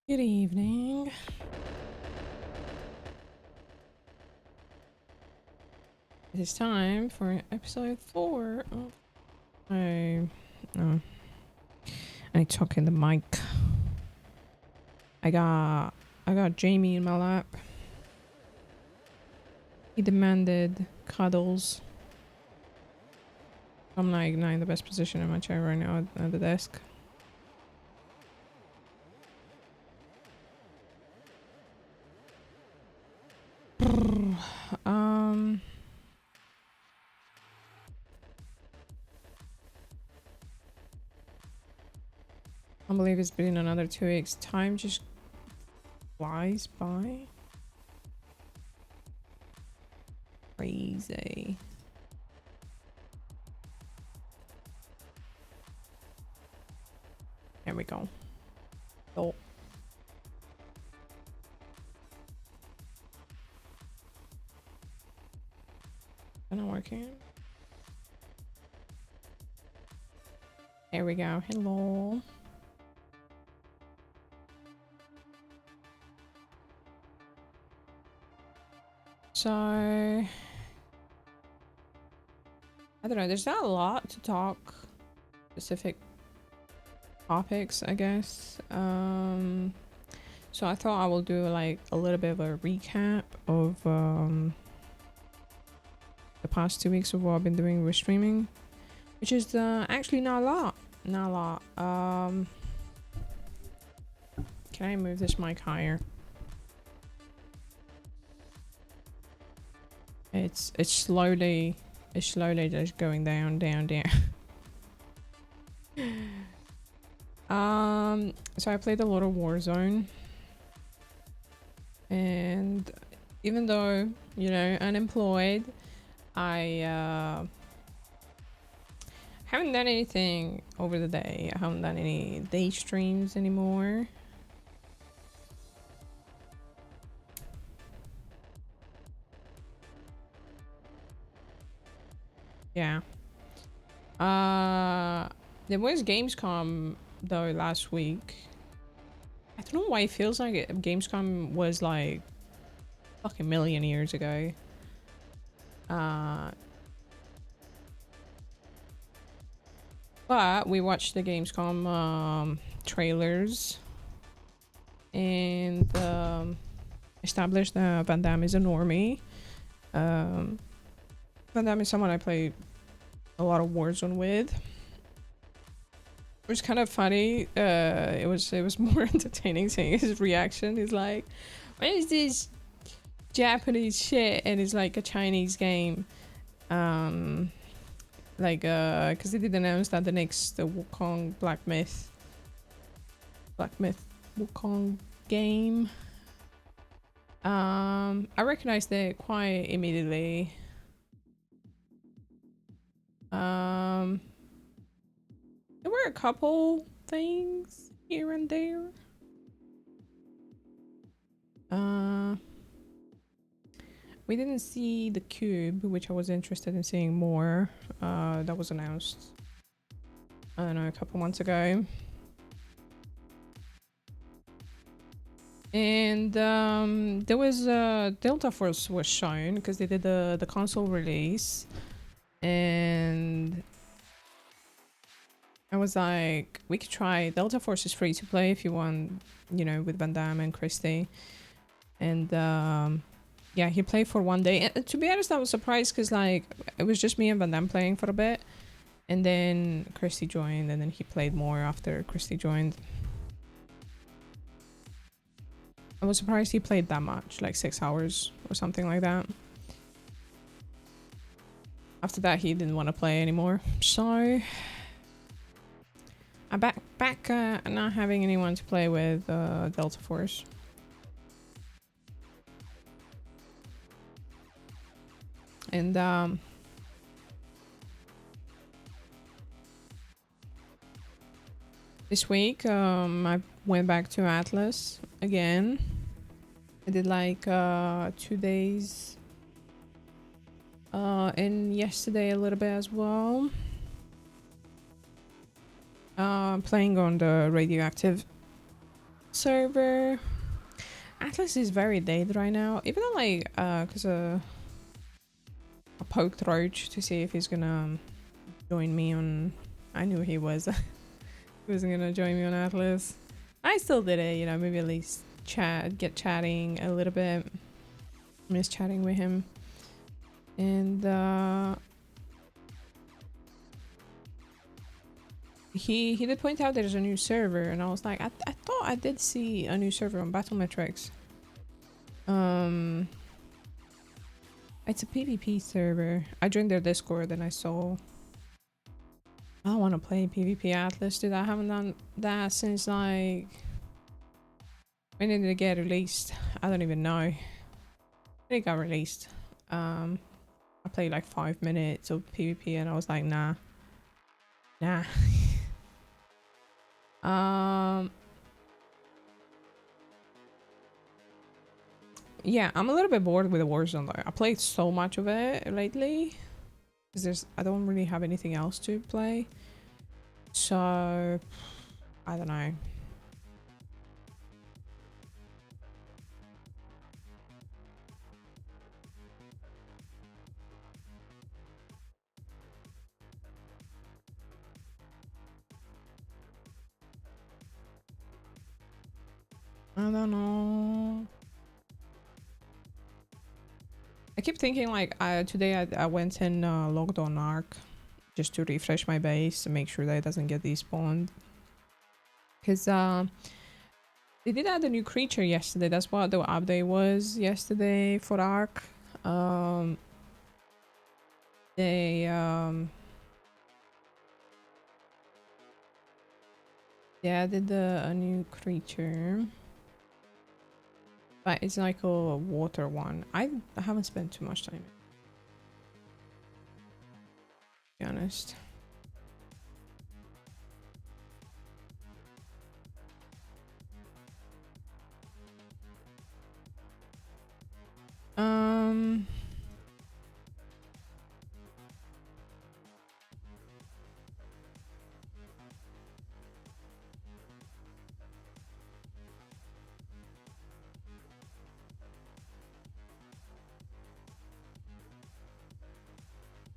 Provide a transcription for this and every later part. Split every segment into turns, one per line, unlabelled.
Good evening. It is time for episode 4 of no. I talk in the mic. I got Jamie in my lap. He demanded cuddles. I'm like not in the best position in my chair right now at the desk. um I believe it's been another 2 weeks. Time just flies by. Crazy. There we go. Oh. Not working. There we go. Hello. So I don't know, there's not a lot to talk, specific topics, I guess. So I thought I will do like a little bit of a recap of the past 2 weeks of what I've been doing with streaming, which is actually not a lot. Not a lot. Can I move this mic higher? It's slowly just going down. So I played a lot of Warzone, and even though, you know, unemployed, I haven't done anything over the day. I haven't done any day streams anymore. Yeah. There was Gamescom though last week. I don't know why it feels like Gamescom was like fucking million years ago. But we watched the Gamescom trailers and established that Van Damme is a normie. Van Damme is someone I play a lot of Warzone with. It was kind of funny. It was more entertaining seeing his reaction. He's like, "What is this Japanese shit?" And it's like a Chinese game. Like because they did announce that the Wukong Black Myth Wukong game. I recognized it quite immediately. There were a couple things here and there. We didn't see the cube, which I was interested in seeing more. That was announced, I don't know, a couple months ago. And there was Delta Force was shown because they did the console release, and I was like, we could try. Delta Force is free to play if you want, you know, with Van Damme and Christy. And yeah, he played for 1 day. And to be honest, I was surprised because like it was just me and Van Damme playing for a bit, and then Christy joined, and then he played more after Christy joined. I was surprised he played that much, like 6 hours or something like that. After that, he didn't want to play anymore. So I'm back not having anyone to play with Delta Force. And this week I went back to Atlas again. I did like 2 days and yesterday a little bit as well. Playing on the radioactive server. Atlas is very dead right now. Even though like cause I poked Roach to see if he's gonna join me on. I knew he was. He wasn't gonna join me on Atlas. I still did it, you know. Maybe at least get chatting a little bit. Miss chatting with him, and he did point out there's a new server, and I was like, I thought I did see a new server on Battlemetrics. It's a PvP server. I joined their Discord and I saw. I want to play PvP Atlas, dude. I haven't done that since like when did it get released? I don't even know. When it got released. I played like 5 minutes of PvP and I was like, nah. Yeah, I'm a little bit bored with the Warzone though. I played so much of it lately because I don't really have anything else to play. So I don't know. I don't know. I keep thinking like today I went and logged on Arc just to refresh my base to make sure that it doesn't get despawned. Because they did add a new creature yesterday. That's what the update was yesterday for Arc. They added a new creature. But it's like a water one. I haven't spent too much time, to be honest.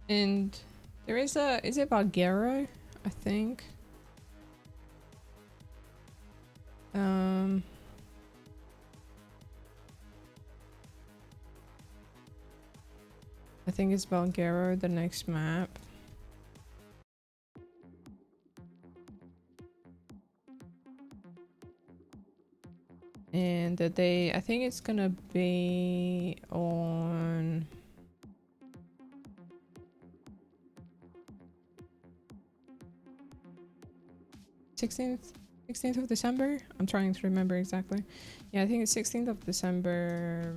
And there is it Valguero? I think. I think it's Valguero, the next map. And I think it's gonna be on 16th of December. I'm trying to remember exactly. Yeah, I think it's 16th of December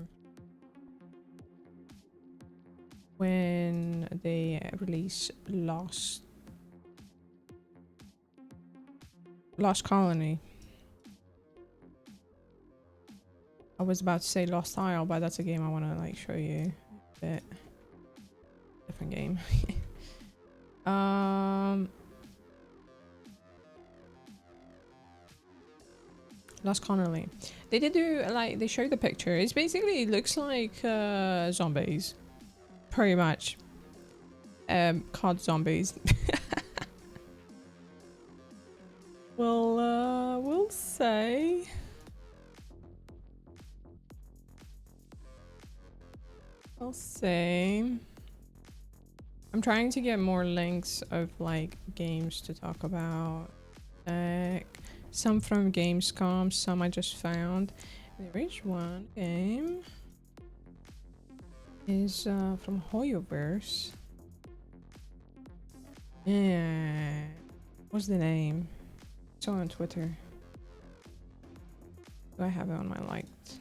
when they release Lost Colony. I was about to say Lost Isle, but that's a game I want to like show you a bit. Different game. Lost Colony. They did do like they showed the picture. It's basically it looks like zombies, pretty much. COD zombies. Well, we'll say. I'll say. I'm trying to get more links of like games to talk about. Some from Gamescom, some I just found. There is one game. Is from Hoyoverse. Yeah. What's the name? It's on Twitter. Do I have it on my liked?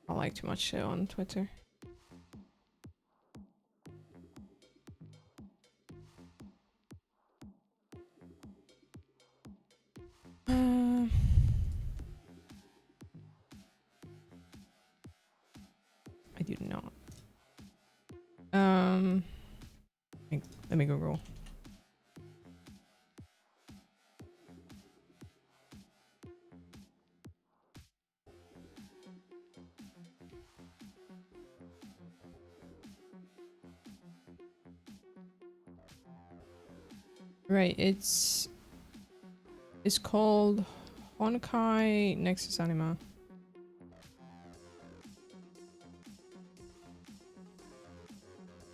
I like too much shit on Twitter. I do not. Let me Google. Right, it's called Honkai Nexus Anima.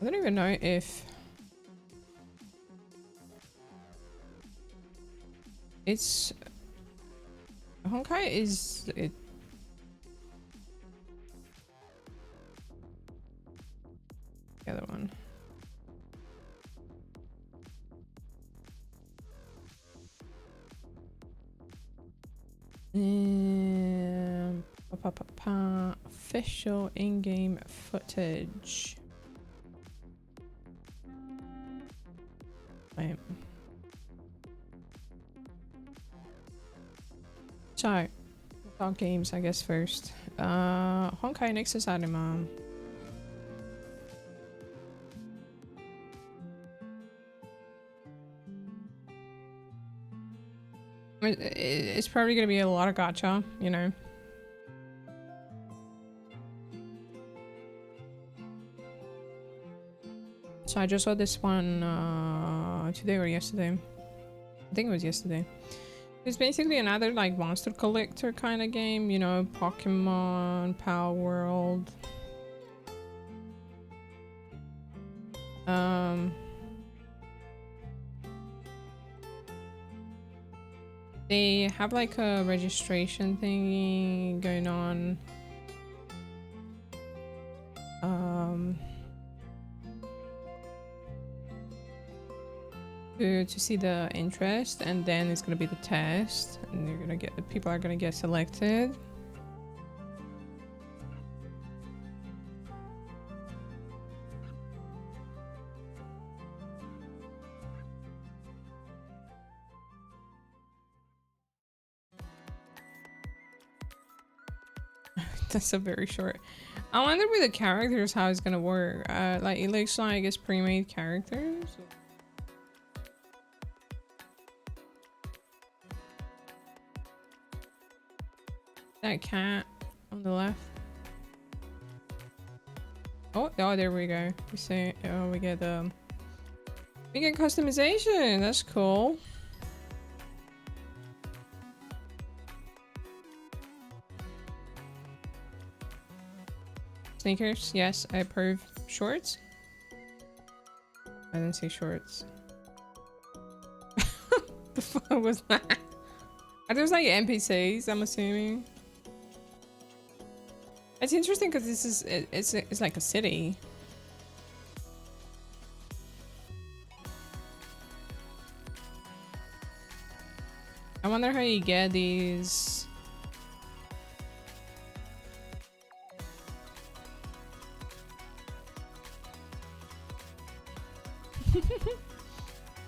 I don't even know if it's Honkai is it. The other one. Official in-game footage. Right. So, talk games, I guess first. Honkai Nexus Anima. It's probably gonna be a lot of gacha, you know. So I just saw this one today or yesterday. I think it was yesterday. It's basically another like monster collector kind of game, you know, Pokemon, Power World. They have like a registration thingy going on. To see the interest, and then it's gonna be the test, and you're gonna get the people are gonna get selected. That's a very short. I wonder with the characters how it's gonna work. Like it looks like it's pre-made characters. That cat on the left. Oh, there we go. You see, oh, we get customization. That's cool. Sneakers, yes, I approve. Shorts? I didn't say shorts. The fuck was that? Are those like NPCs, I'm assuming? It's interesting because this is it's like a city. I wonder how you get these.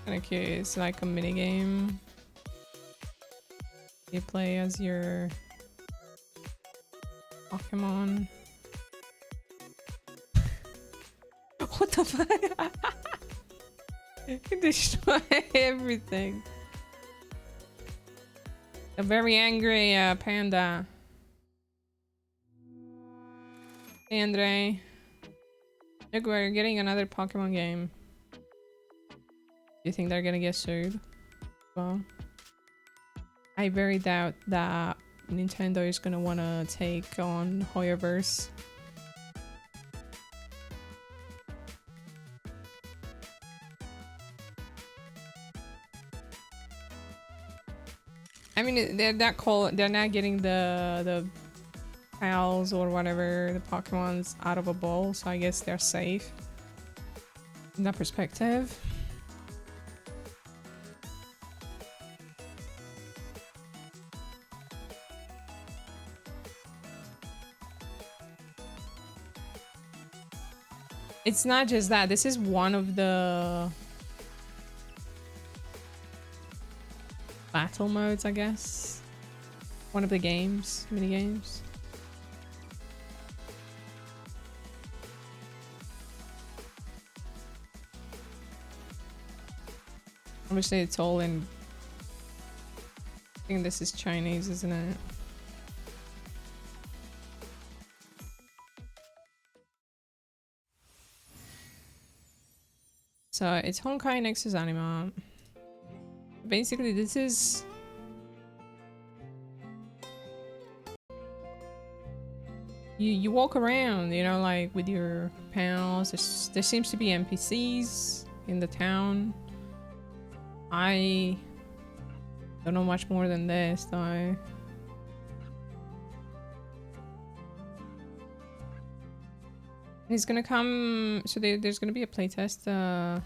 Kinda cute. It's like a mini game. You play as your Pokemon. What the fuck? You destroy everything. A very angry panda. Hey, Andre. Look, we're getting another Pokemon game. Do you think they're gonna get sued? Well, I very doubt that Nintendo is gonna wanna take on Hoyoverse. I mean, they're not they're not getting the pals or whatever, the Pokemons out of a bowl, so I guess they're safe in that perspective. It's not just that. This is one of the battle modes, I guess. One of the games, mini games. Obviously, it's all in. I think this is Chinese, isn't it? So it's Honkai Nexus Anima. basically this is you walk around, you know, like with your pals. There seems to be NPCs in the town. I don't know much more than this though. He's gonna come, so there's gonna be a playtest.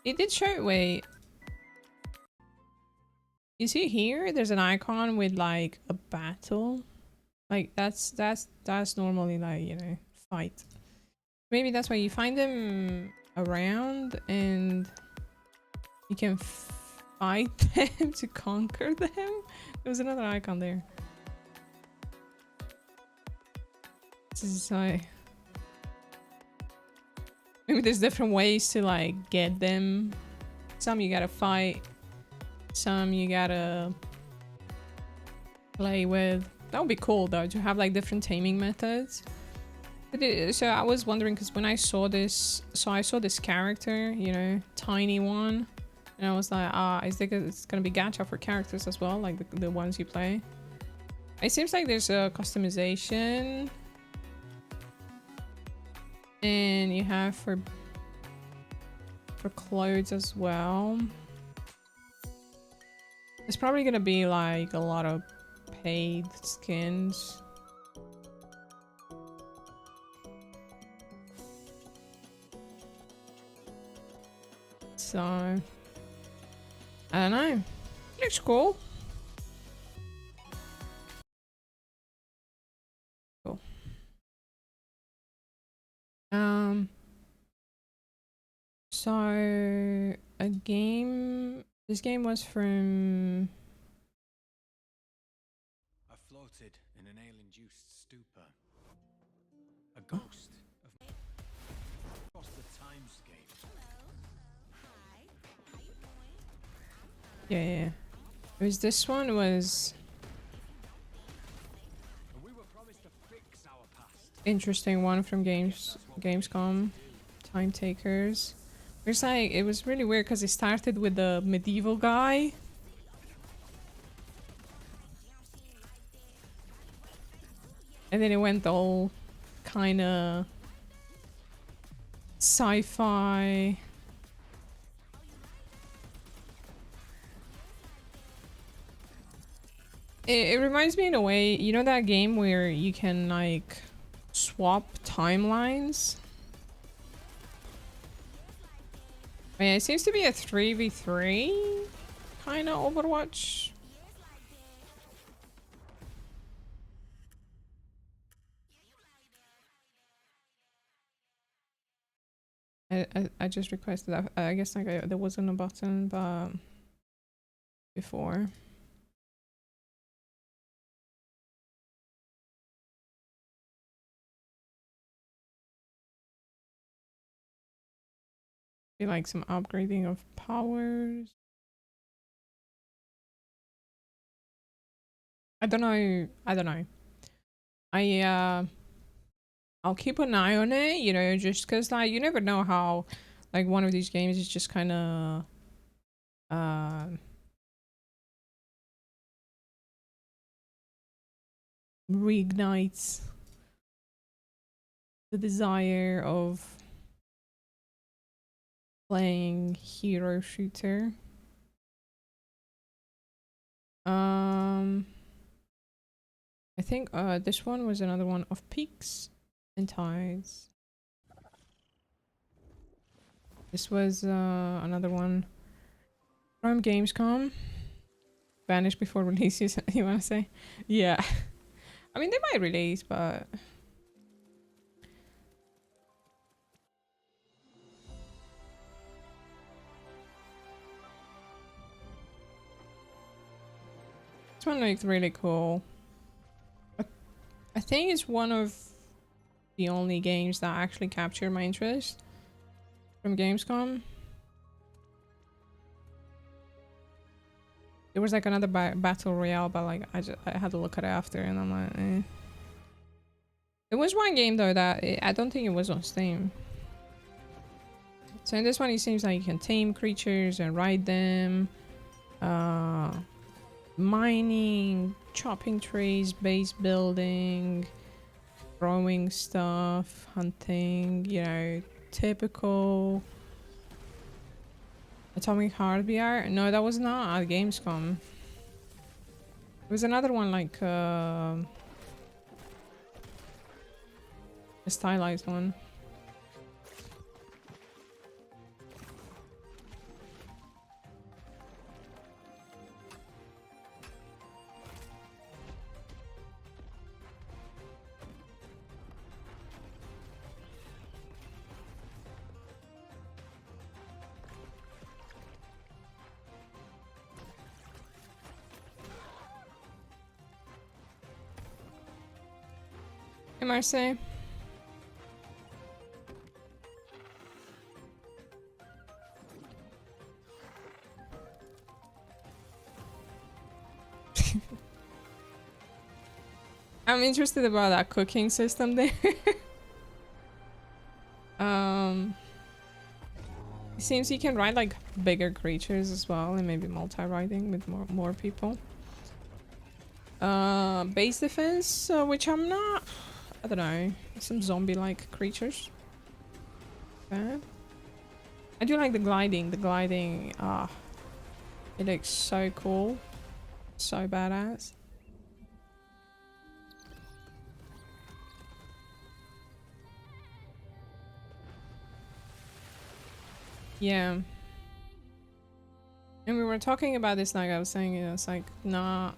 It did show, wait. You see here, there's an icon with like a battle. Like that's normally like, you know, fight. Maybe that's why you find them around and you can fight them to conquer them. There was another icon there. This is like, maybe there's different ways to like get them. Some you gotta fight, some you gotta play with. That would be cool though, to have like different taming methods. So I was wondering, because when I saw this, I saw this character, you know, tiny one, and I was like, is there, it's gonna be gacha for characters as well, like the ones you play. It seems like there's a customization, and you have for clothes as well. There's probably gonna be like a lot of paid skins. So I don't know. Looks cool. Cool. So a game. This game was from.
I floated in an ale-induced stupor. A ghost of across the timescape.
Yeah. It was this one was.
We were promised to fix our past.
Interesting one from Gamescom. Time Takers. It's like, it was really weird because it started with the medieval guy. And then it went all kind of sci-fi. It reminds me in a way, you know that game where you can like swap timelines? Yeah, it seems to be a 3v3 kind of Overwatch. I just requested that. I guess like there wasn't a button, but before. Be like some upgrading of powers. I don't know. I'll keep an eye on it, you know, just because like you never know how like one of these games is just kind of reignites the desire of playing hero shooter. I think this one was another one of Peaks and Tides. This was another one from Gamescom. Vanished before release, you want to say? Yeah. I mean, they might release, but... This one looks really cool. I think it's one of the only games that actually captured my interest from Gamescom. There was like another battle royale, but like I had to look at it after, and I'm like, eh. There was one game though that I don't think it was on Steam. So in this one, it seems like you can tame creatures and ride them. Mining, chopping trees, base building, growing stuff, hunting, you know, typical Atomic Heart VR. No, that was not at Gamescom. It was another one like a stylized one. Hey Marseille. I'm interested about that cooking system there. It seems you can ride like bigger creatures as well, and maybe multi-riding with more people. Base defense, which I'm not. I don't know. Some zombie-like creatures. Okay. I do like the gliding. The gliding, it looks so cool. So badass. Yeah. And we were talking about this, like I was saying, you know, it's like, nah.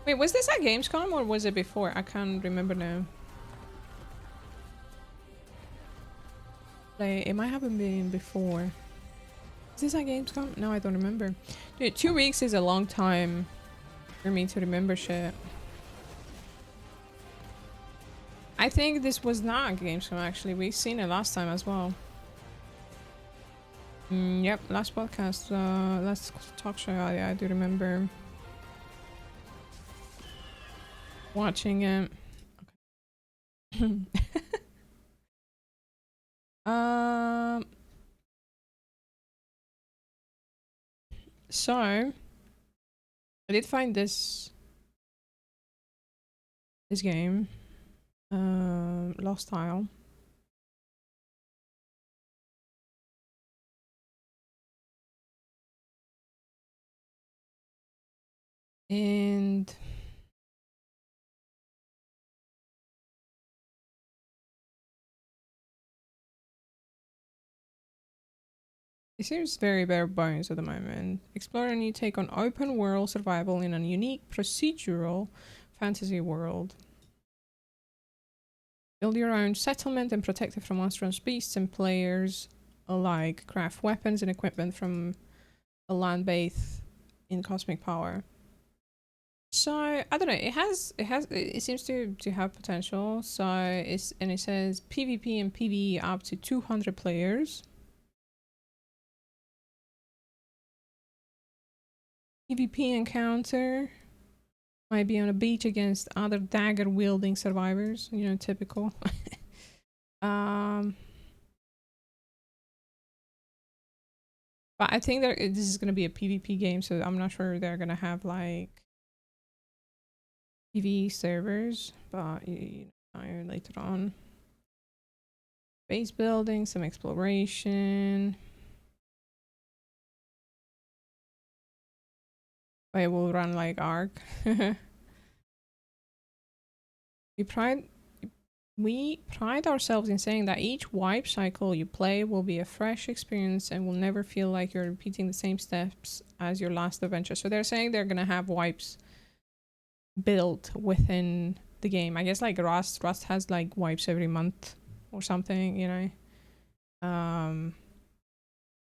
Wait, was this at Gamescom or was it before? I can't remember now. Like, it might have been before. Is this at Gamescom? No, I don't remember. Dude, 2 weeks is a long time for me to remember shit. I think this was not at Gamescom, actually. We've seen it last time as well. Yep, last podcast, last talk show, I do remember watching it. Okay. So I did find this game, Lost Tile. And it seems very bare bones at the moment. Explore a new take on open world survival in a unique procedural fantasy world. Build your own settlement and protect it from monstrous beasts and players alike. Craft weapons and equipment from a land base in cosmic power. So I don't know. It seems to have potential. So it says PvP and PvE up to 200 players. PvP encounter might be on a beach against other dagger wielding survivors. You know, typical. But I think this is gonna be a PvP game, so I'm not sure they're gonna have like PvE servers, but you know, later on. Base building, some exploration. It will run like Ark. We pride ourselves in saying that each wipe cycle you play will be a fresh experience and will never feel like you're repeating the same steps as your last adventure. So they're saying they're gonna have wipes built within the game. I guess like Rust has like wipes every month or something, you know.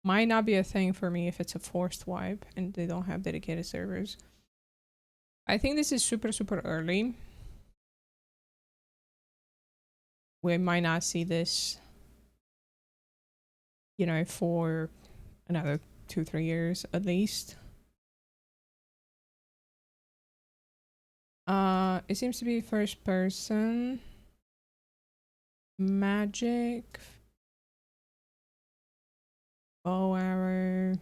Might not be a thing for me if it's a forced wipe and they don't have dedicated servers. I think this is super early. We might not see this, you know, for another 2-3 years at least. It seems to be first person magic. bow arrow.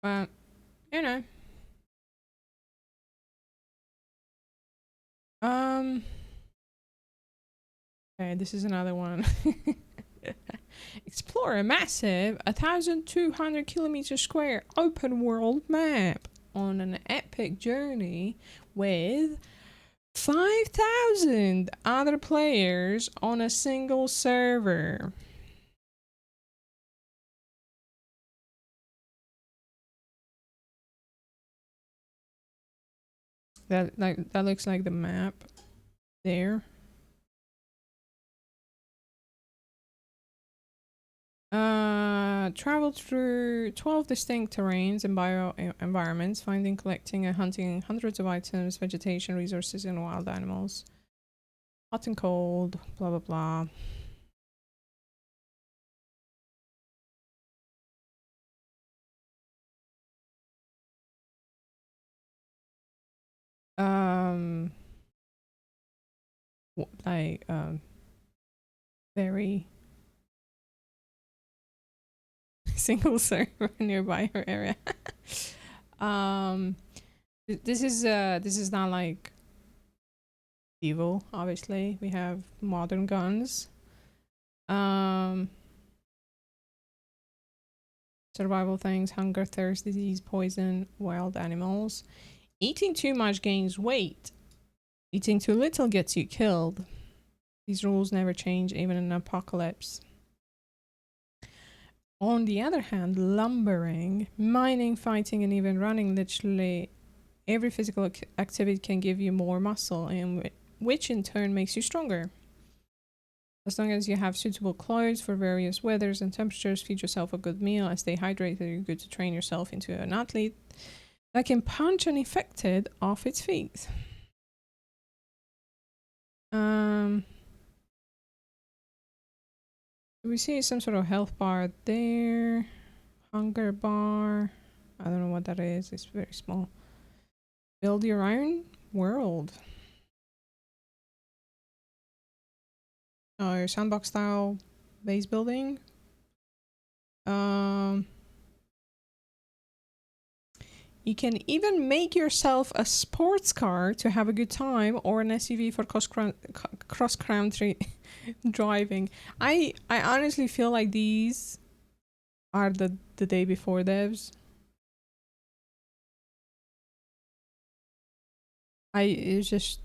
But, you know. Okay, this is another one. Explore a massive 1,200 kilometer square open world map on an epic journey with 5,000 other players on a single server. That looks like the map there. Travel through 12 distinct terrains and bio environments, finding, collecting, and hunting hundreds of items, vegetation, resources, and wild animals. Hot and cold, blah blah blah. Like very single server nearby your area. um, this is not like evil. Obviously, we have modern guns. Survival things: hunger, thirst, disease, poison, wild animals. Eating too much gains weight. Eating too little gets you killed. These rules never change, even in an apocalypse. On the other hand, lumbering, mining, fighting, and even running, literally every physical activity can give you more muscle, and which in turn makes you stronger. As long as you have suitable clothes for various weathers and temperatures, feed yourself a good meal, and stay hydrated, you're good to train yourself into an athlete that can punch an infected off its feet. We see some sort of health bar there. Hunger bar. I don't know what that is. It's very small. Build your own world. Oh, sandbox style base building. You can even make yourself a sports car to have a good time, or an SUV for cross country driving. I honestly feel like these are the day before devs. It's just,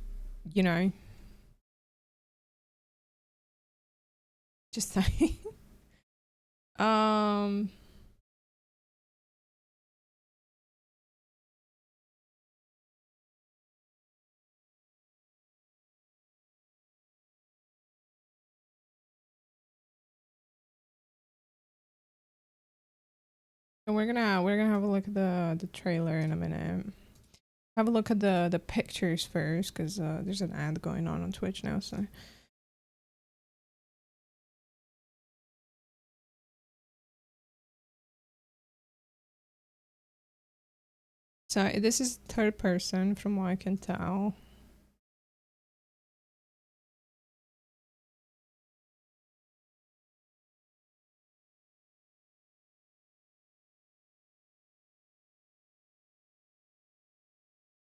you know, just saying. And we're gonna have a look at the trailer in a minute. Have a look at the pictures first, because there's an ad going on Twitch now. So this is third person from what I can tell.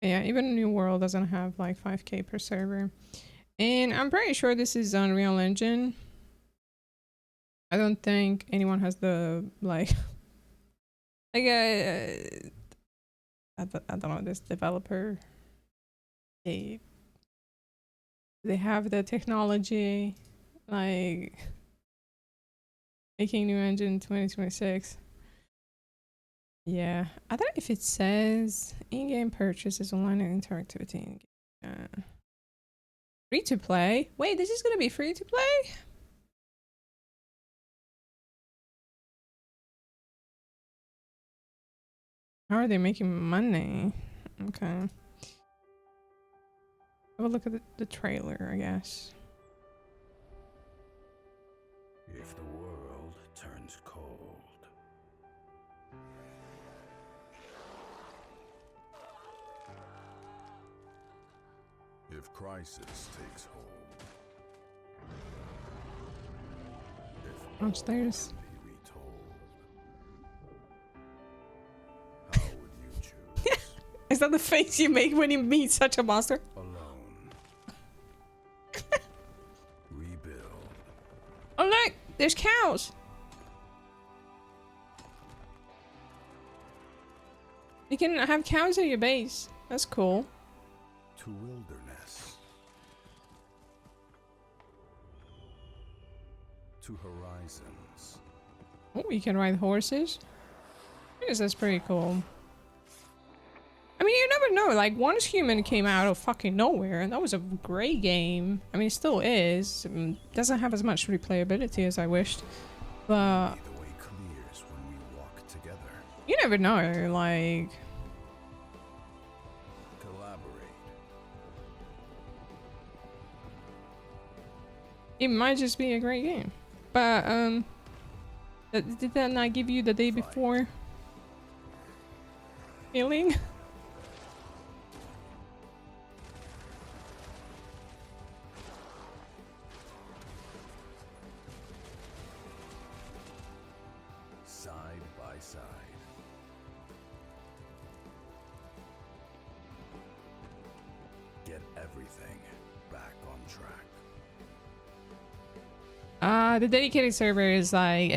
Yeah, even New World doesn't have like 5K per server. And I'm pretty sure this is Unreal Engine. I don't think anyone has the like I don't know, this developer. They have the technology, like making new engine 2026. Yeah, I don't know if it says in-game purchases, online and interactivity. Free to play. Wait, this is gonna be free to play? How are they making money? Okay. Have a look at the trailer, I guess.
If the world turns cold, if crisis takes hold, if
Downstairs.
Be retold. How would you choose?
Is that the face you make when you meet such a monster?
Alone. Rebuild.
Oh look, there's cows. You can have cows at your base. That's cool.
To wilderness. To horizons.
Oh, you can ride horses. I guess that's pretty cool. I mean, you never know. Like, Once Human came out of fucking nowhere, and that was a great game. I mean, it still is. Doesn't have as much replayability as I wished, but
The way clears when we walk together.
you never know. Like,
Collaborate.
it might just be a great game. But did that not give you the day before feeling?
Side by side. Get everything back on track.
The dedicated server is like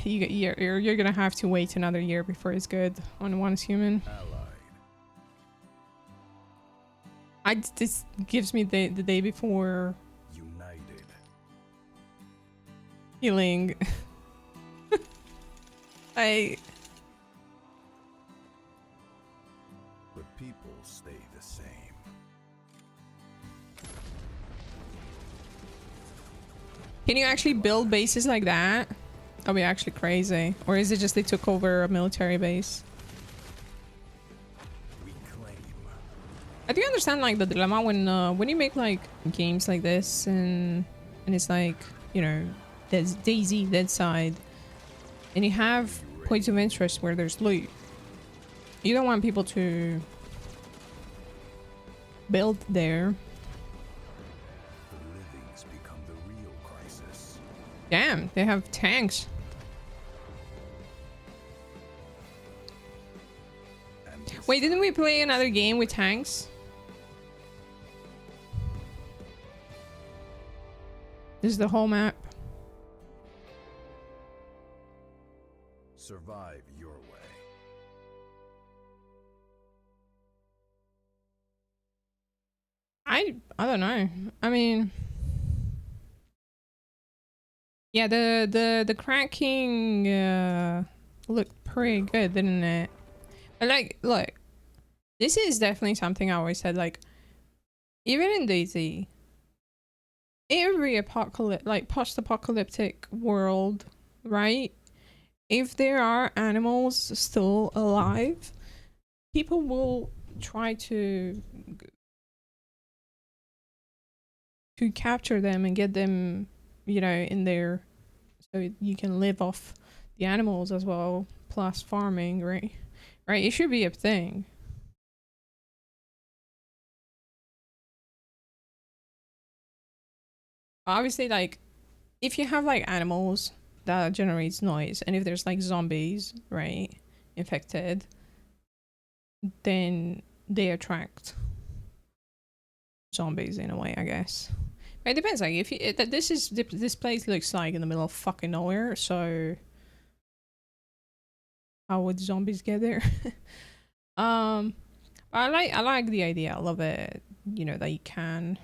you're gonna have to wait another year before it's good on Once Human.
Allied.
This gives me the day before
United.
feeling.
But people stay the same.
Can you actually build bases like that? That'll be actually crazy. Or is it just they took over a military base?
We claim.
I do understand like the dilemma when you make like games like this and it's like, you know, there's DayZ, Dead Side, and you have points of interest where there's loot. You don't want people to build there.
The livings become the real crisis.
Damn, they have tanks.
And
Wait, didn't we play another game with tanks? This is the whole map.
survive your way.
I don't know. I mean, yeah, the cracking looked pretty good, didn't it? But like, look, this is definitely something I always said. Like, even in DayZ, every apocalypse, like post-apocalyptic world, right? If there are animals still alive, people will try to capture them and get them, you know, in there, so you can live off the animals as well, plus farming, right? Right, it should be a thing. Obviously, like, if you have like animals that generates noise, and if there's like zombies, right, infected, then they attract zombies in a way, I guess. It depends. Like, if you, this place looks like in the middle of fucking nowhere, so how would zombies get there? I like the idea. I love it. You know, that you can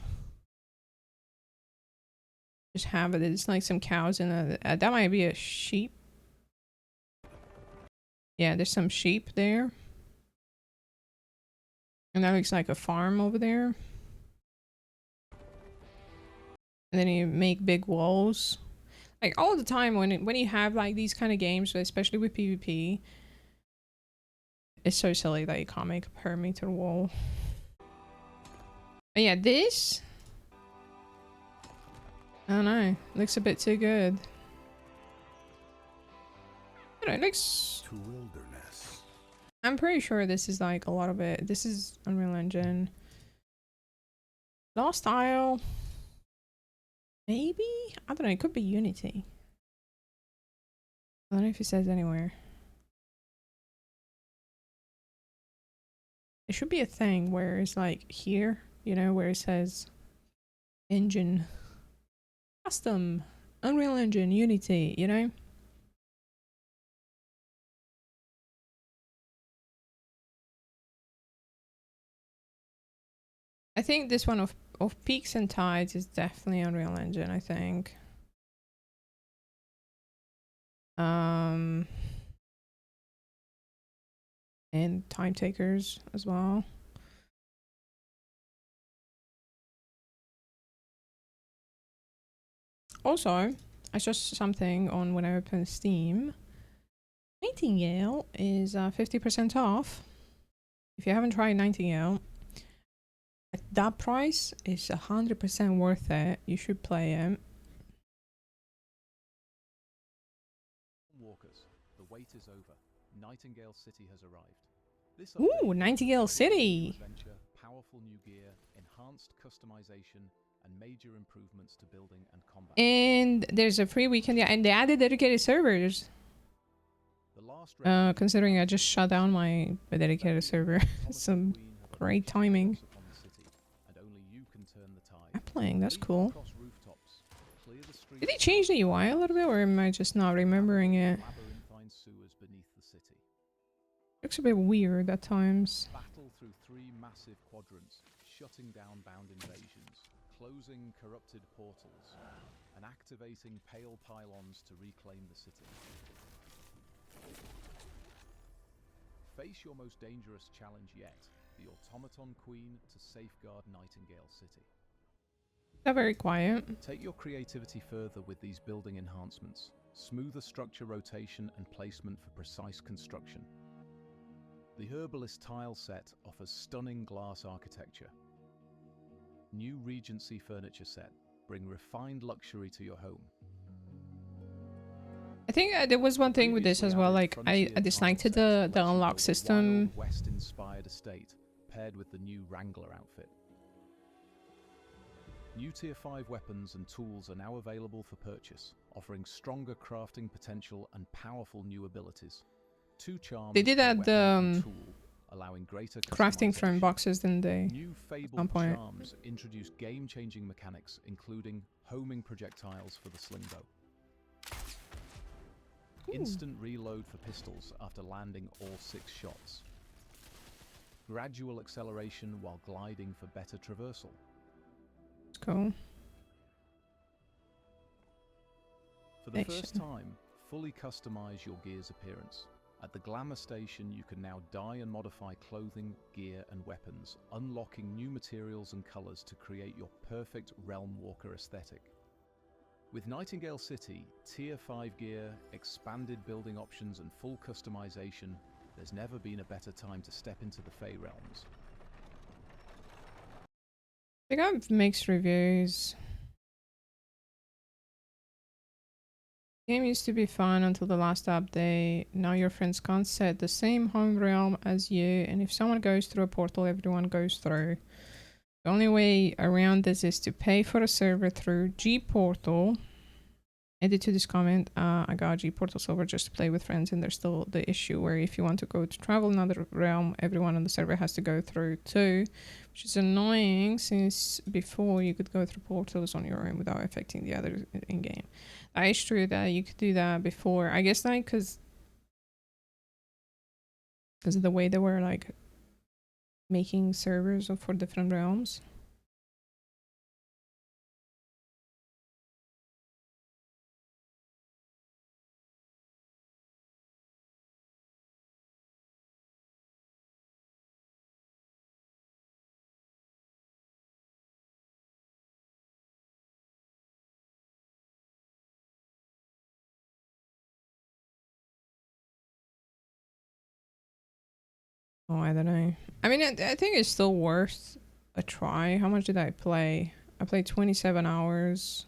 just have it. It's like some cows in a that might be a sheep. Yeah, there's some sheep there, and that looks like a farm over there. And then you make big walls. Like, all the time when you have like these kind of games, especially with PvP, it's so silly that you can't make a perimeter wall. But yeah, this, I don't know, looks a bit too good. I don't know, it looks,
To wilderness.
I'm pretty sure this is like a lot of it. This is Unreal Engine. Lost Isle, maybe? I don't know, it could be Unity. I don't know if it says anywhere. It should be a thing where it's like here, you know, where it says engine, custom, Unreal Engine, Unity, you know? I think this one of Peaks and Tides is definitely Unreal Engine, I think. And Time Takers as well. Also, I saw something on when I opened Steam. Nightingale is 50% off. If you haven't tried Nightingale, at that price is 100% worth it. You should play it.
Walkers, the wait is over. Nightingale City has arrived. This
Ooh, Nightingale City!
Adventure, powerful new gear, enhanced customization, and major improvements to building and combat.
And there's a free weekend, yeah, and they added dedicated servers. Considering I just shut down my dedicated server. Some great timing. I'm playing, that's cool. Did they change the UI a little bit, or am I just not remembering it? Looks a bit weird at times.
Battle through 3 massive quadrants, shutting down bound invasions, closing corrupted portals, and activating pale pylons to reclaim the city. Face your most dangerous challenge yet, the Automaton Queen to safeguard Nightingale City.
They're very quiet.
Take your creativity further with these building enhancements. Smoother structure rotation and placement for precise construction. The Herbalist tile set offers stunning glass architecture. New Regency furniture set bring refined luxury to your home.
I think there was one thing with this as well, like I disliked the unlock system.
West-inspired estate paired with the new Wrangler outfit. New Tier 5 weapons and tools are now available for purchase, offering stronger crafting potential and powerful new abilities. 2 charms.
They did add the
tool, allowing greater
crafting from boxes, didn't they?
New fabled charms introduce game-changing mechanics, including homing projectiles for the slingbow. Instant reload for pistols after landing all 6 shots. Gradual acceleration while gliding for better traversal.
That's cool.
For the first time, fully customize your gear's appearance. At the Glamour Station, you can now dye and modify clothing, gear, and weapons, unlocking new materials and colors to create your perfect Realm Walker aesthetic. With Nightingale City, Tier 5 gear, expanded building options, and full customization, there's never been a better time to step into the Fey Realms.
They got mixed reviews. Game used to be fun until the last update. Now your friends can't set the same home realm as you, and if someone goes through a portal, everyone goes through. The only way around this is to pay for a server through G-Portal. Edit to this comment, I got G-Portal server just to play with friends, and there's still the issue where if you want to go to travel another realm, everyone on the server has to go through too, which is annoying since before you could go through portals on your own without affecting the others in-game. That is true that you could do that before. I guess like because of the way they were like making servers for different realms. Oh, I don't know. I mean, I think it's still worth a try. How much did I play? I played 27 hours.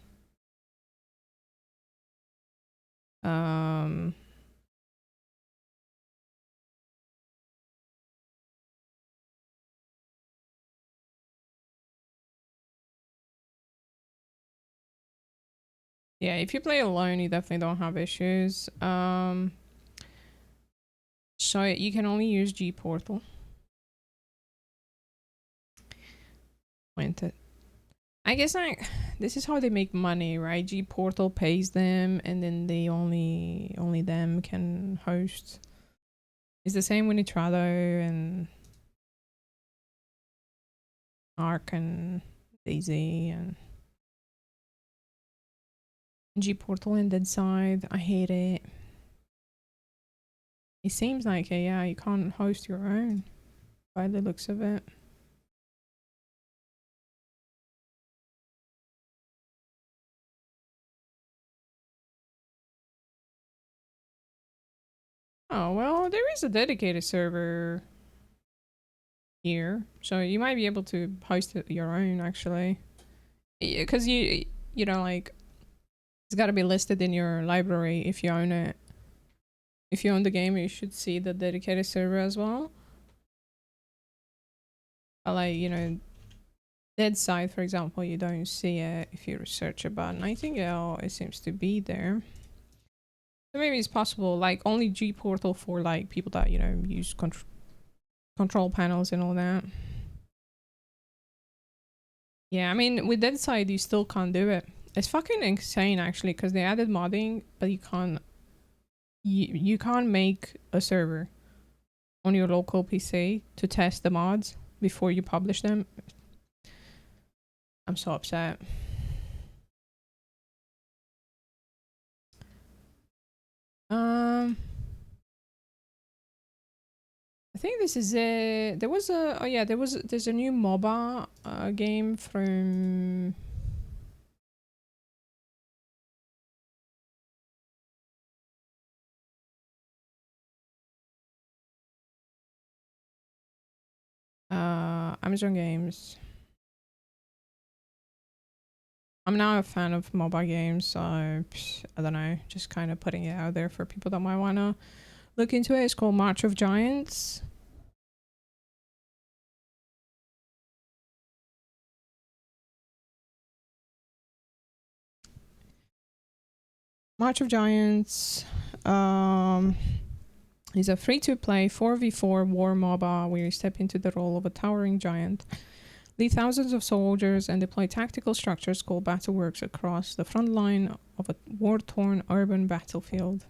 Yeah, if you play alone, you definitely don't have issues. So you can only use G Portal. Went it. I guess like this is how they make money, right? G Portal pays them, and then they only them can host. It's the same with Nitrado and Arc and Daisy and G Portal and Deadside. I hate it. It seems like yeah, you can't host your own by the looks of it. Oh well, there is a dedicated server here, so you might be able to host your own actually, because you know like it's got to be listed in your library if you own it. If you own the game, you should see the dedicated server as well. But like you know, Dead Side for example, you don't see it if you search about Nightingale. It seems to be there. So maybe it's possible, like only G Portal for like people that you know use control panels and all that. Yeah, I mean with Dead Side you still can't do it. It's fucking insane actually because they added modding, but you can't make a server on your local PC to test the mods before you publish them. I'm so upset. I think this is it. There was a there's a new MOBA game from Amazon Games. I'm now a fan of MOBA games, so I don't know, just kind of putting it out there for people that might wanna look into it. It's called March of Giants. March of Giants is a free-to-play 4v4 war MOBA where you step into the role of a towering giant, lead thousands of soldiers, and deploy tactical structures called battleworks across the front line of a war-torn urban battlefield.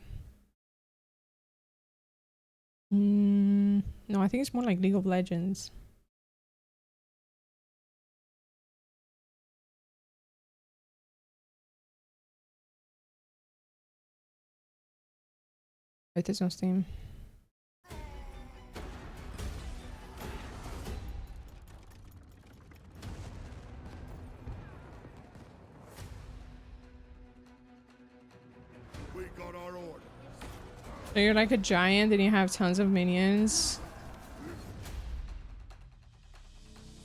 No, I think it's more like League of Legends. It is on Steam.
We got our orders.
So you're like a giant and you have tons of minions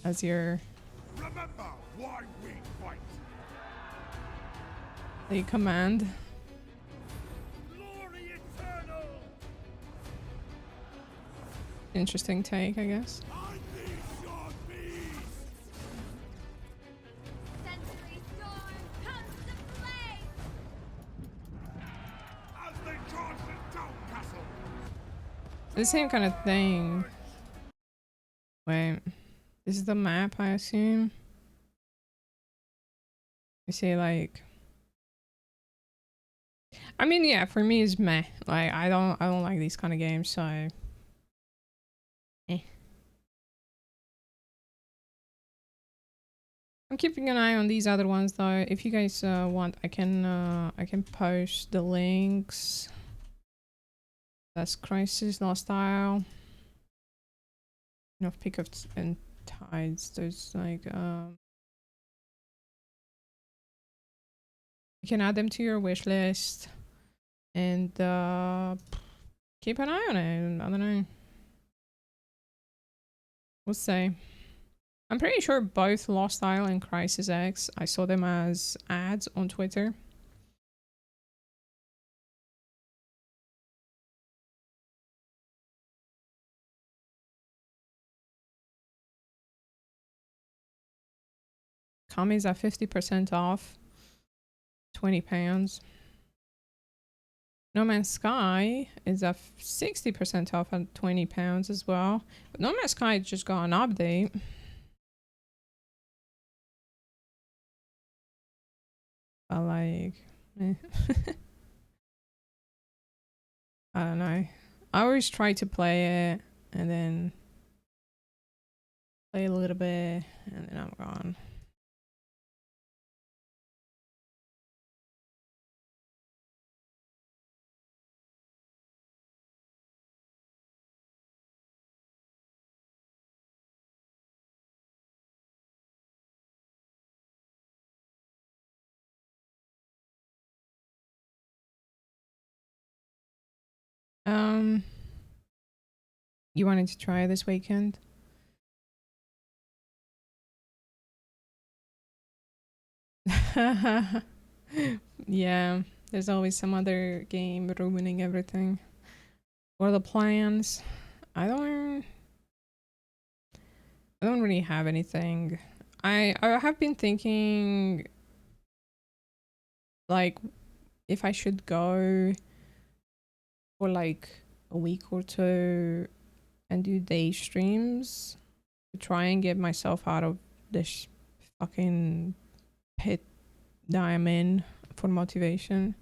as your
Remember why we fight.
that you command.
Glory eternal.
Interesting take, I guess.
Unleash your beast.
Sensory storm comes to play!
As they charge the town castle.
The same kind of thing. Wait, this is the map, I assume. You see, like, I mean, yeah, for me it's meh. Like, I don't like these kind of games, so. Eh. I'm keeping an eye on these other ones though. If you guys want, I can post the links. That's Crisis, Lost Isle. You know, Pick of and Tides. There's like you can add them to your wish list and keep an eye on it. I don't know. We'll see. I'm pretty sure both Lost Isle and Crisis X, I saw them as ads on Twitter. Kami's at 50% off. £20. No Man's Sky is a 60% off at £20 as well. But No Man's Sky just got an update. But like, eh. I don't know. I always try to play it and then play a little bit and then I'm gone. You wanted to try this weekend? Yeah, there's always some other game ruining everything. What are the plans? I don't really have anything. I have been thinking like if I should go for like a week or two and do day streams to try and get myself out of this fucking pit that I'm in for motivation.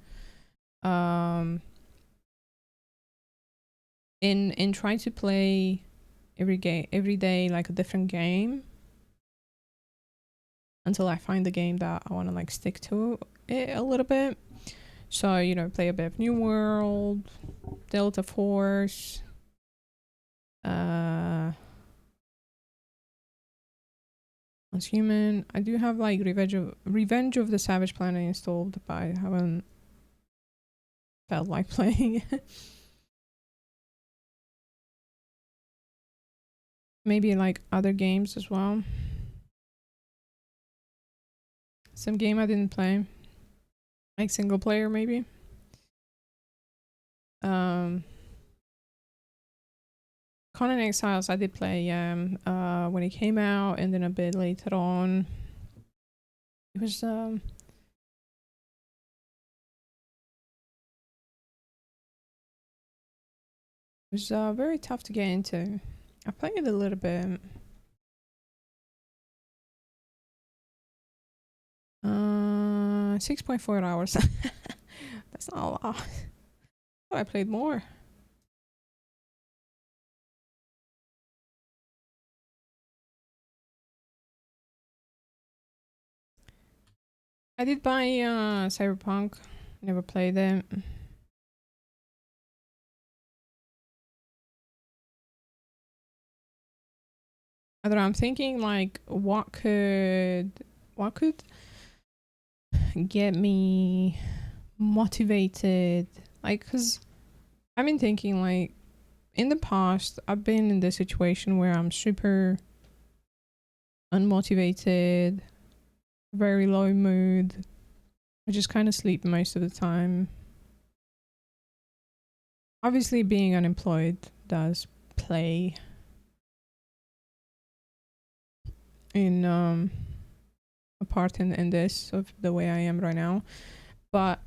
In trying to play every day like a different game until I find the game that I want to like stick to it a little bit. So, you know, play a bit of New World, Delta Force, Human. I do have like Revenge of the Savage Planet installed, but I haven't felt like playing it. Maybe like other games as well. Some game I didn't play. Like single player maybe. Conan Exiles I did play when it came out and then a bit later on. It was very tough to get into. I played it a little bit. 6.4 hours. That's not a lot. I played more. I did buy Cyberpunk. Never played it. I don't know, I'm thinking like what could get me motivated, like, because I've been thinking like in the past I've been in the situation where I'm super unmotivated, very low mood. I just kind of sleep most of the time. Obviously being unemployed does play in a part in this of the way I am right now, but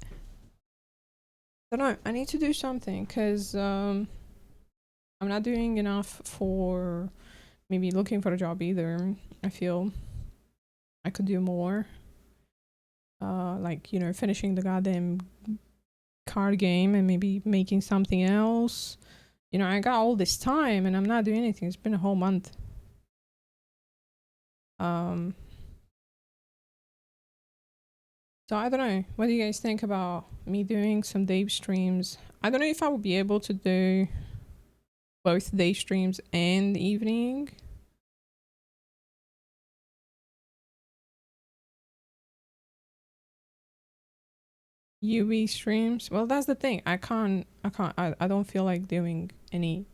I don't know, I need to do something because I'm not doing enough for maybe looking for a job either. I feel I could do more, like, you know, finishing the goddamn card game and maybe making something else. You know, I got all this time and I'm not doing anything. It's been a whole month. So I don't know. What do you guys think about me doing some day streams? I don't know if I will be able to do both day streams and evening. UE streams. Well, that's the thing. I don't feel like doing anything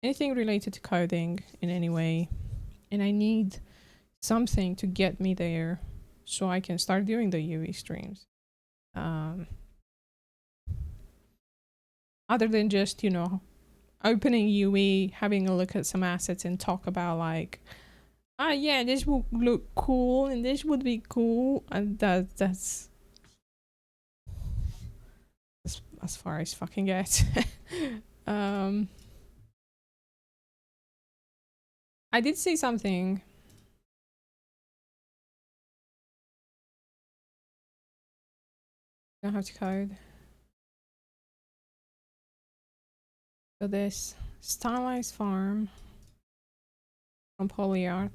related to coding in any way. And I need something to get me there so I can start doing the UE streams. Other than just, you know, opening UE, having a look at some assets and talk about like, yeah, this would look cool and this would be cool, and that's as far as fucking get. um, I did see something. Don't have to code. So this stylized farm from Polyart.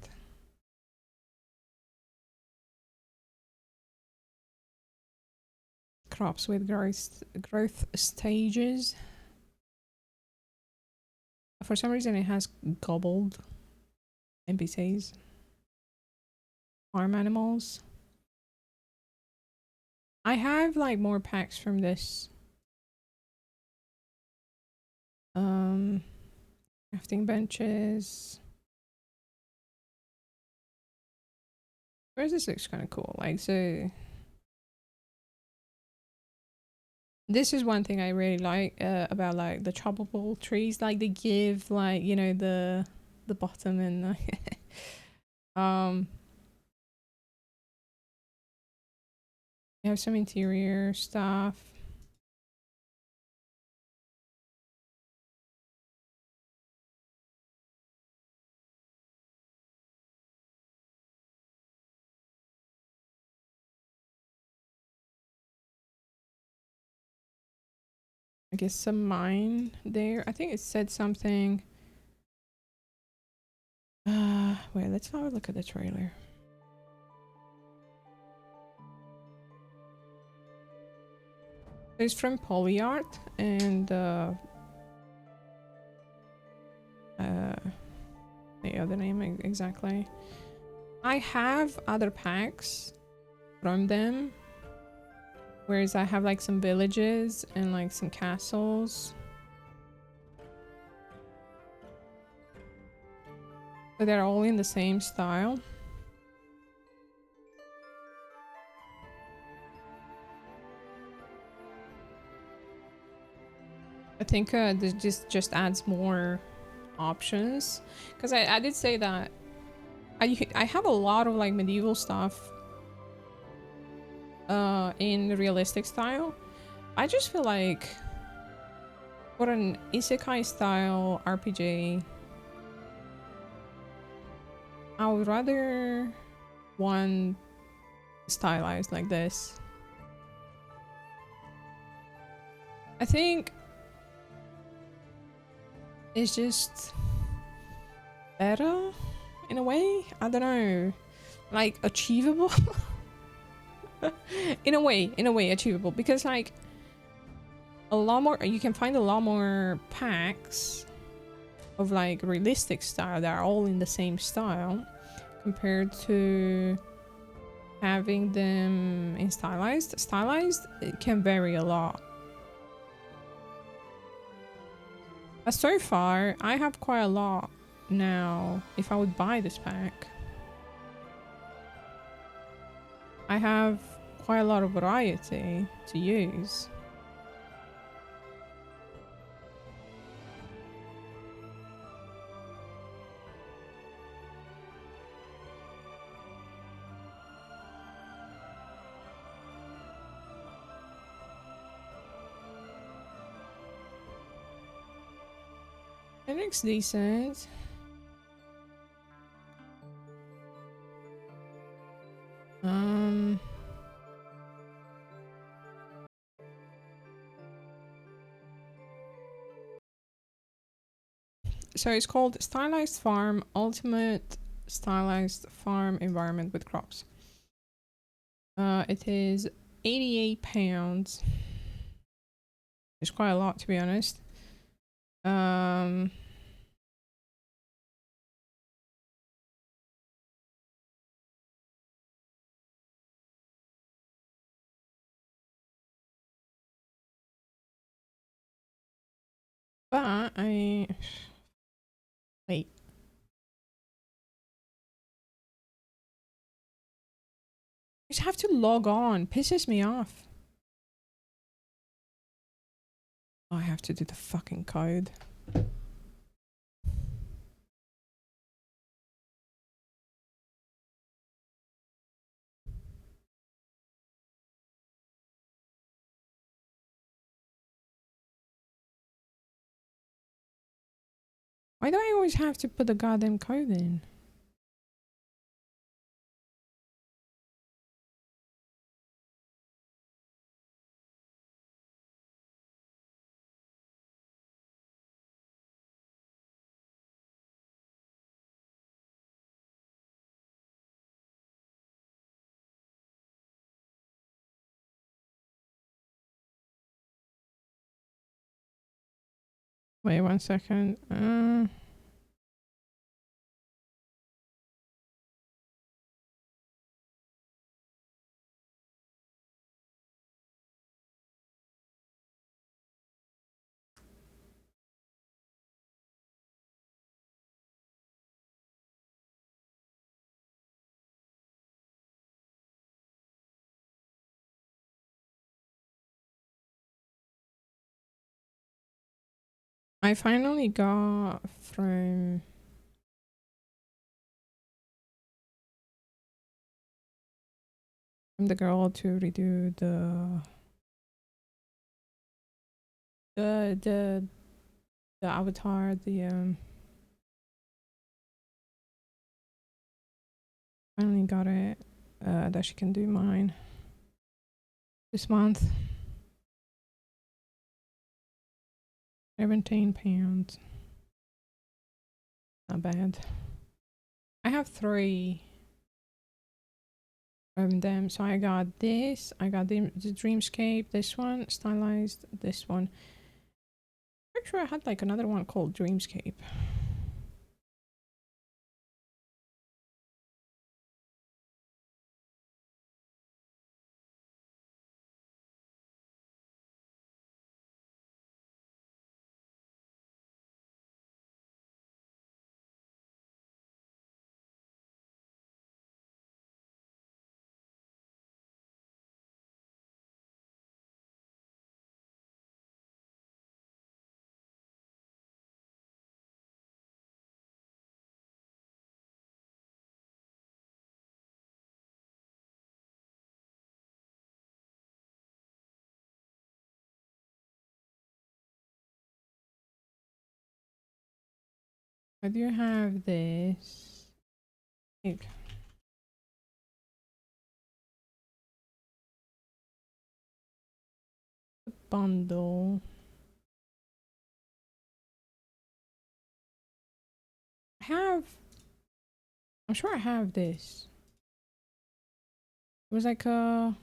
Crops with growth stages. For some reason it has gobbled NPCs. Farm animals. I have like more packs from this. Crafting benches. Where's this looks kind of cool. Like, so this is one thing I really like about like the choppable trees. Like they give like, you know, the bottom and you have some interior stuff. I guess some mine there. I think it said something. Wait, let's have a look at the trailer. It's from Polyart and the other name exactly. I have other packs from them, whereas I have like some villages and like some castles. But they're all in the same style. I think this just adds more options, because I did say that I have a lot of like medieval stuff in the realistic style. I just feel like for an isekai style RPG, I would rather one stylized like this. I think it's just better in a way. I don't know, like achievable. in a way achievable, because like a lot more, you can find a lot more packs of like realistic style that are all in the same style compared to having them in stylized. Stylized, it can vary a lot. But so far, I have quite a lot now. If I would buy this pack, I have quite a lot of variety to use. It looks decent. So it's called Stylized Farm Ultimate Stylized Farm Environment with Crops. It is £88. It's quite a lot, to be honest. But I wait. I just have to log on. Pisses me off. I have to do the fucking code. Why do I always have to put the goddamn code in? Wait 1 second. I finally got from the girl to redo the avatar, finally got it, that she can do mine this month. £17. Not bad. I have 3 of them. So I got this. I got the Dreamscape. This one. Stylized. This one. I'm sure I had like another one called Dreamscape. I do have this. Like, bundle. I'm sure I have this. It was like a...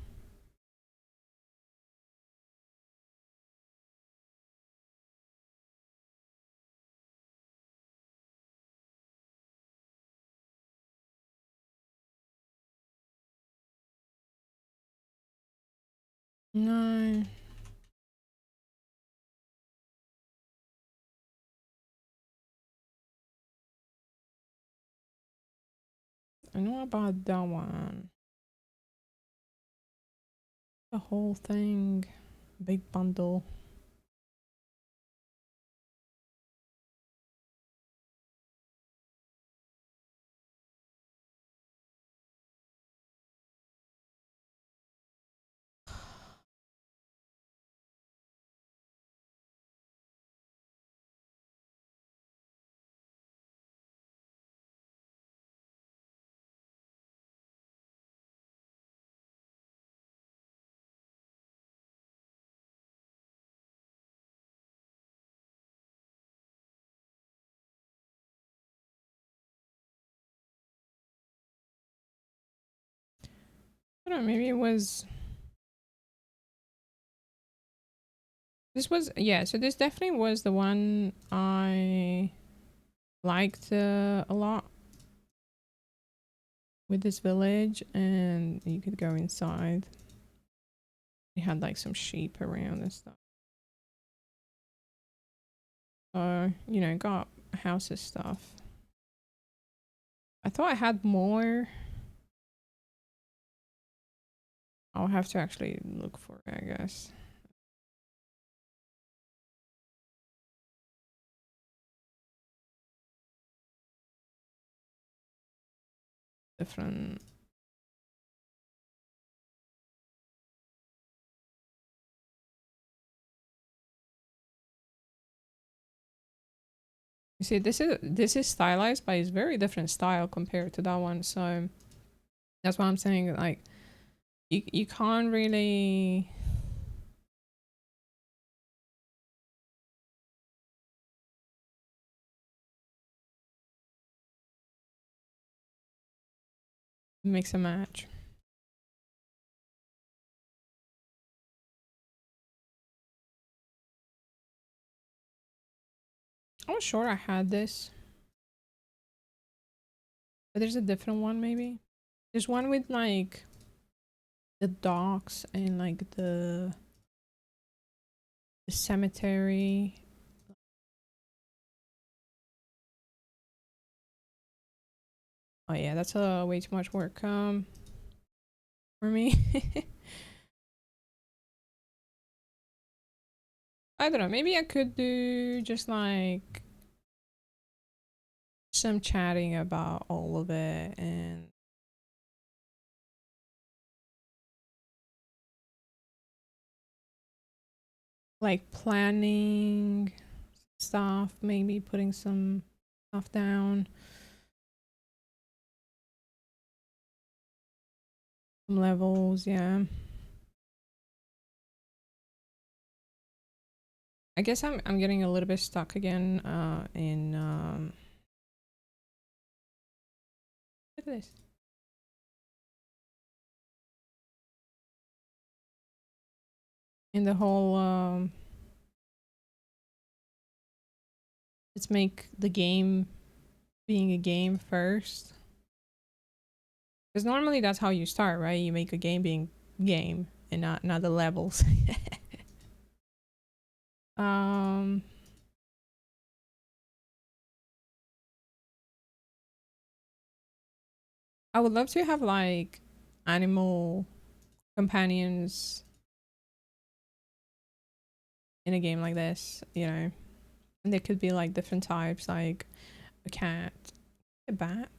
No. I know about that one. The whole thing. Big bundle. I don't know, maybe it was... This was... Yeah, so this definitely was the one I liked a lot. With this village, and you could go inside. It had like some sheep around and stuff. So, you know, got houses stuff. I thought I had more. I'll have to actually look for it, I guess. Different. You see, this is stylized, but it's very different style compared to that one. So that's why I'm saying, like, you can't really. Mix and match. I was sure I had this, but there's a different one maybe. There's one with like the docks and like the cemetery. Oh yeah, that's way too much work for me. I don't know, maybe I could do just like some chatting about all of it and like planning stuff, maybe putting some stuff down, some levels, yeah. I guess I'm getting a little bit stuck again in look at this. In the whole let's make the game being a game first. Because normally that's how you start, right? You make a game being game and not the levels. um I would love to have like animal companions in a game like this, you know. And there could be like different types, like a cat, a bat.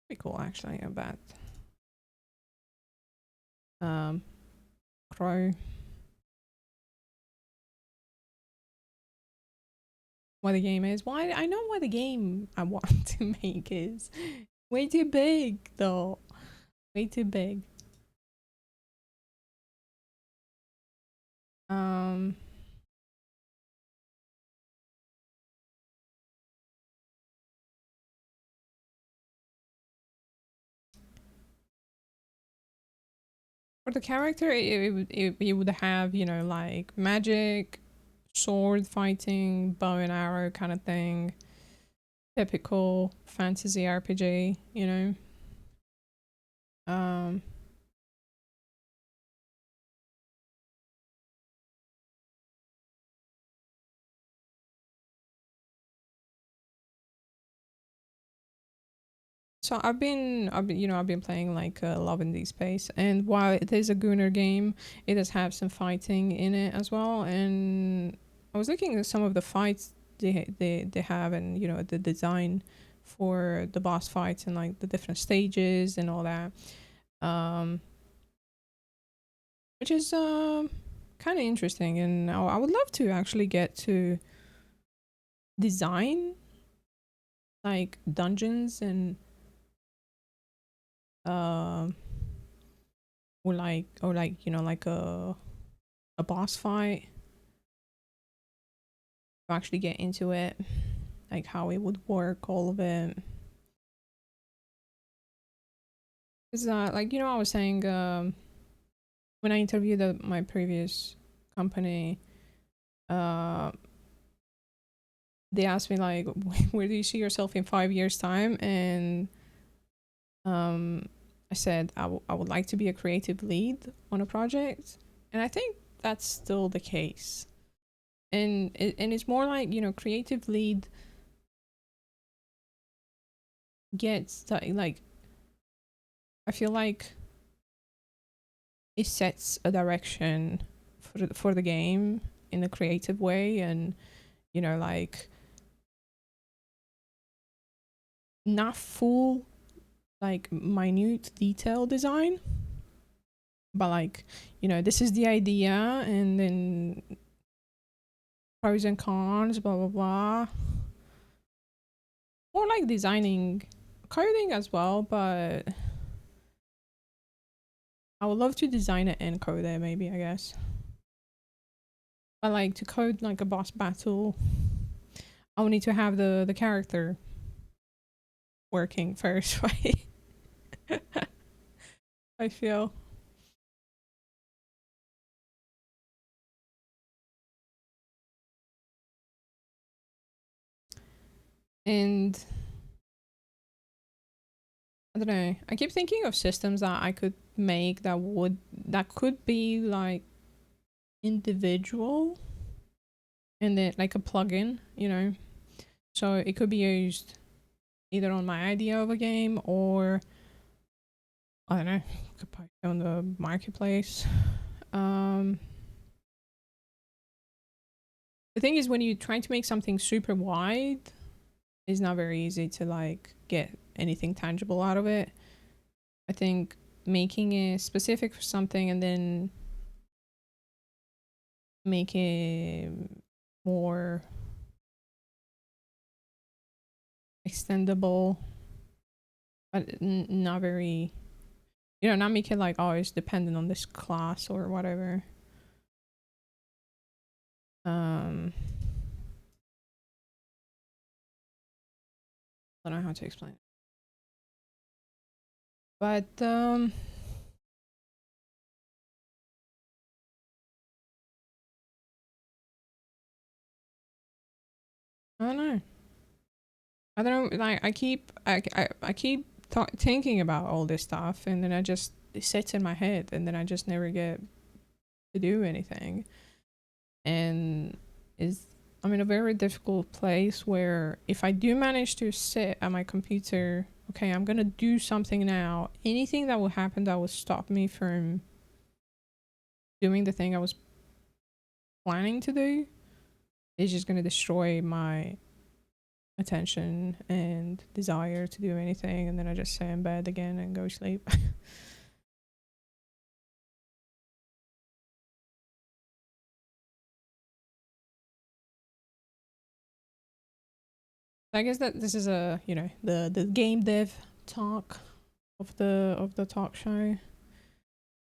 Pretty cool actually, a bat. Crow. What the game is. Why I know what the game I want to make is. Way too big though. Way too big. Um for the character it would have, you know, like magic, sword fighting, bow and arrow kind of thing. Typical fantasy RPG, you know. Um So I've been playing like Love in Deep Space, and while it is a Gunner game, it does have some fighting in it as well. And I was looking at some of the fights they have, and you know the design for the boss fights and like the different stages and all that, um, which is kind of interesting. And I would love to actually get to design like dungeons and um or like you know like a boss fight to actually get into it, like how it would work, all of it. Because like you know I was saying when I interviewed my previous company, uh they asked me like where do you see yourself in 5 years time, and um I said I would like to be a creative lead on a project, and I think that's still the case. And it's more like, you know, creative lead gets like I feel like it sets a direction for the game in a creative way, and you know like not full like minute detail design, but like you know this is the idea and then pros and cons blah blah blah, More like designing, coding as well, but I would love to design it and code it, maybe, I guess. But like to code like a boss battle, I would need to have the character working first, right? I feel. And I don't know. I keep thinking of systems that I could make that could be like individual and then like a plugin, you know. So it could be used either on my idea of a game or I don't know, could probably go on the marketplace. The thing is when you're trying to make something super wide, it's not very easy to like get anything tangible out of it. I think making it specific for something and then make it more extendable, but not very, you know, not make it like, oh, it's dependent on this class or whatever. I don't know how to explain it. But I don't know. I don't know. Like I keep thinking about all this stuff, and then it sits in my head, and then I just never get to do anything. And I'm in a very difficult place where if I do manage to sit at my computer, okay, I'm gonna do something now. Anything that will happen that will stop me from doing the thing I was planning to do is just gonna destroy my attention and desire to do anything, and then I just stay in bed again and go sleep. I guess that this is a, you know, the game dev talk of the talk show.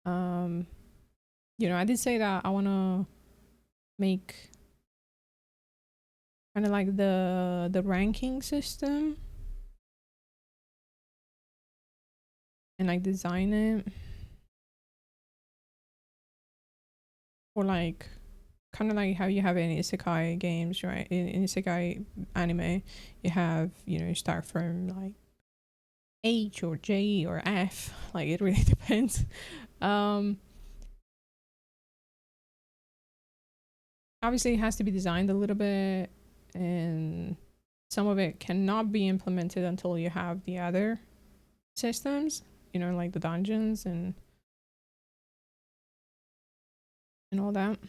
You know, I did say that I want to make kind of like the ranking system and like design it or like kind of like how you have in isekai games, right? In isekai anime, you have, you know, you start from like H or J or F, like it really depends. Obviously it has to be designed a little bit, and some of it cannot be implemented until you have the other systems, you know, like the dungeons and all that.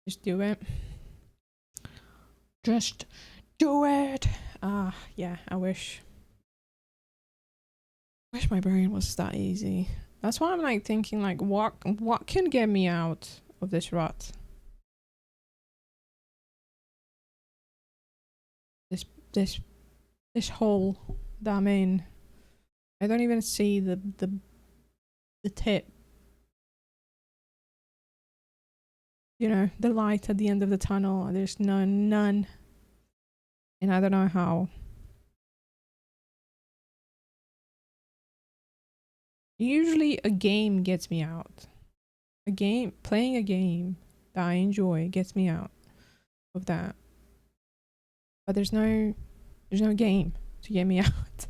Just do it. Just do it. Yeah, I wish my brain was that easy. That's why I'm like thinking like what can get me out of this rut? This hole that I'm in. I don't even see the tip. You know, the light at the end of the tunnel. There's none. And I don't know how. Usually a game gets me out. Playing a game that I enjoy gets me out of that. But there's no game to get me out.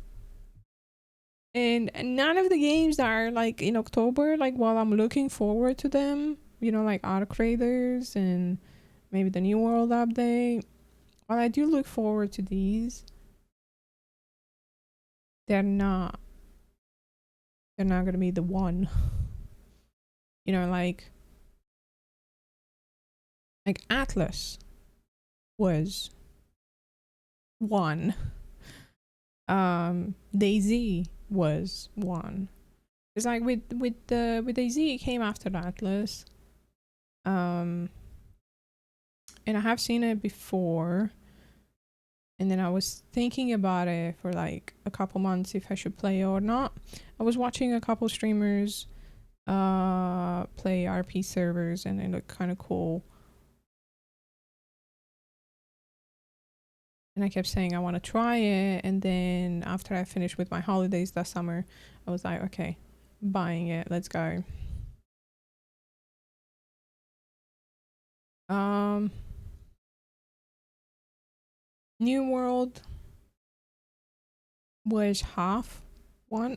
And none of the games that are like in October, like while I'm looking forward to them, you know, like Arc Raiders and maybe the New World update. While I do look forward to these, they're not gonna be the one. You know, like Atlas was one. DayZ was one. It's like with DayZ, it came after Atlas. and I have seen it before. And then I was thinking about it for like a couple months if I should play it or not. I was watching a couple streamers play RP servers, and it looked kind of cool. And I kept saying I want to try it, and then after I finished with my holidays that summer, I was like, okay, buying it, let's go. New World was half one.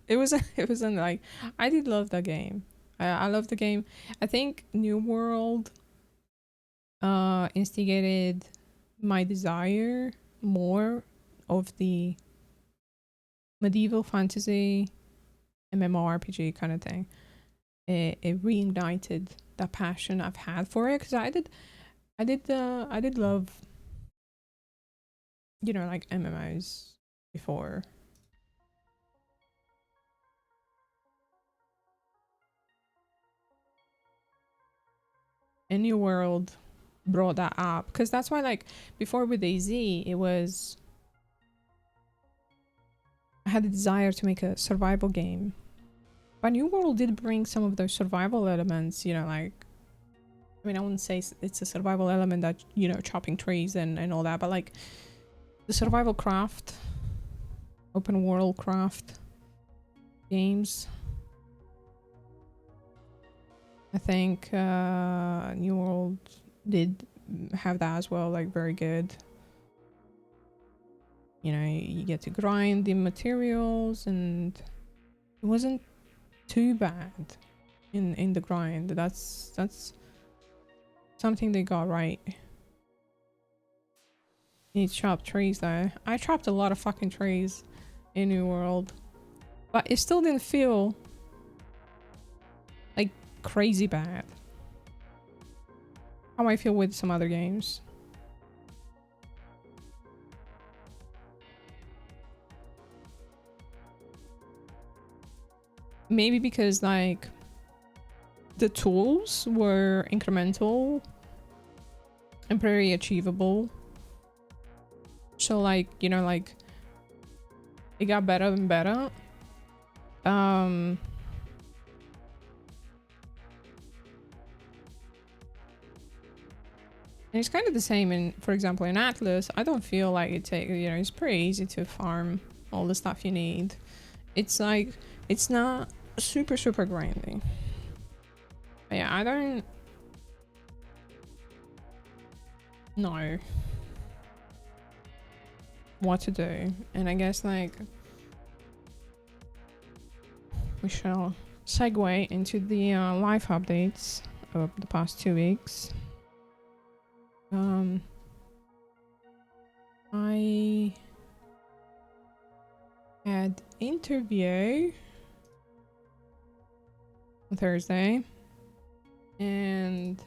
It wasn't like, I did love that game. I love the game. I think New World instigated my desire more of the medieval fantasy MMORPG kind of thing. It reignited that passion I've had for it, because I did love, you know, like MMOs before. And New World brought that up, because that's why, like, before with AZ, it was, I had the desire to make a survival game, but New World did bring some of those survival elements, you know, like, I mean, I wouldn't say it's a survival element that, you know, chopping trees and all that, but like the survival craft, open world craft games. I think New World did have that as well, like very good. You know, you get to grind the materials, and it wasn't too bad in the grind. That's something they got right. You need to chop trees though. I chopped a lot of fucking trees in New World, but it still didn't feel like crazy bad how I feel with some other games. Maybe because like the tools were incremental and very achievable. So like, you know, like it got better and better. And it's kind of the same in, for example, in Atlas. I don't feel like it takes, you know, it's pretty easy to farm all the stuff you need. It's like, it's not super grindy. But yeah, I don't know what to do, and I guess like we shall segue into the live updates of the past 2 weeks. I had interview on Thursday, and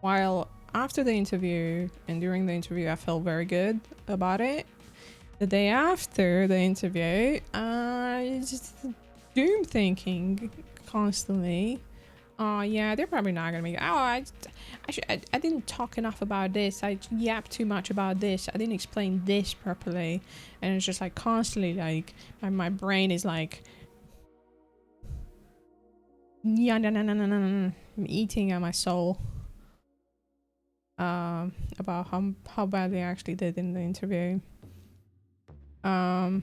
while after the interview and during the interview I felt very good about it, the day after the interview I just doom thinking constantly. Oh yeah, they're probably not gonna make it. Oh, I didn't talk enough about this. I yapped too much about this. I didn't explain this properly, and it's just like constantly like my brain is like, yeah, no, I'm eating at my soul. About how badly I actually did in the interview. There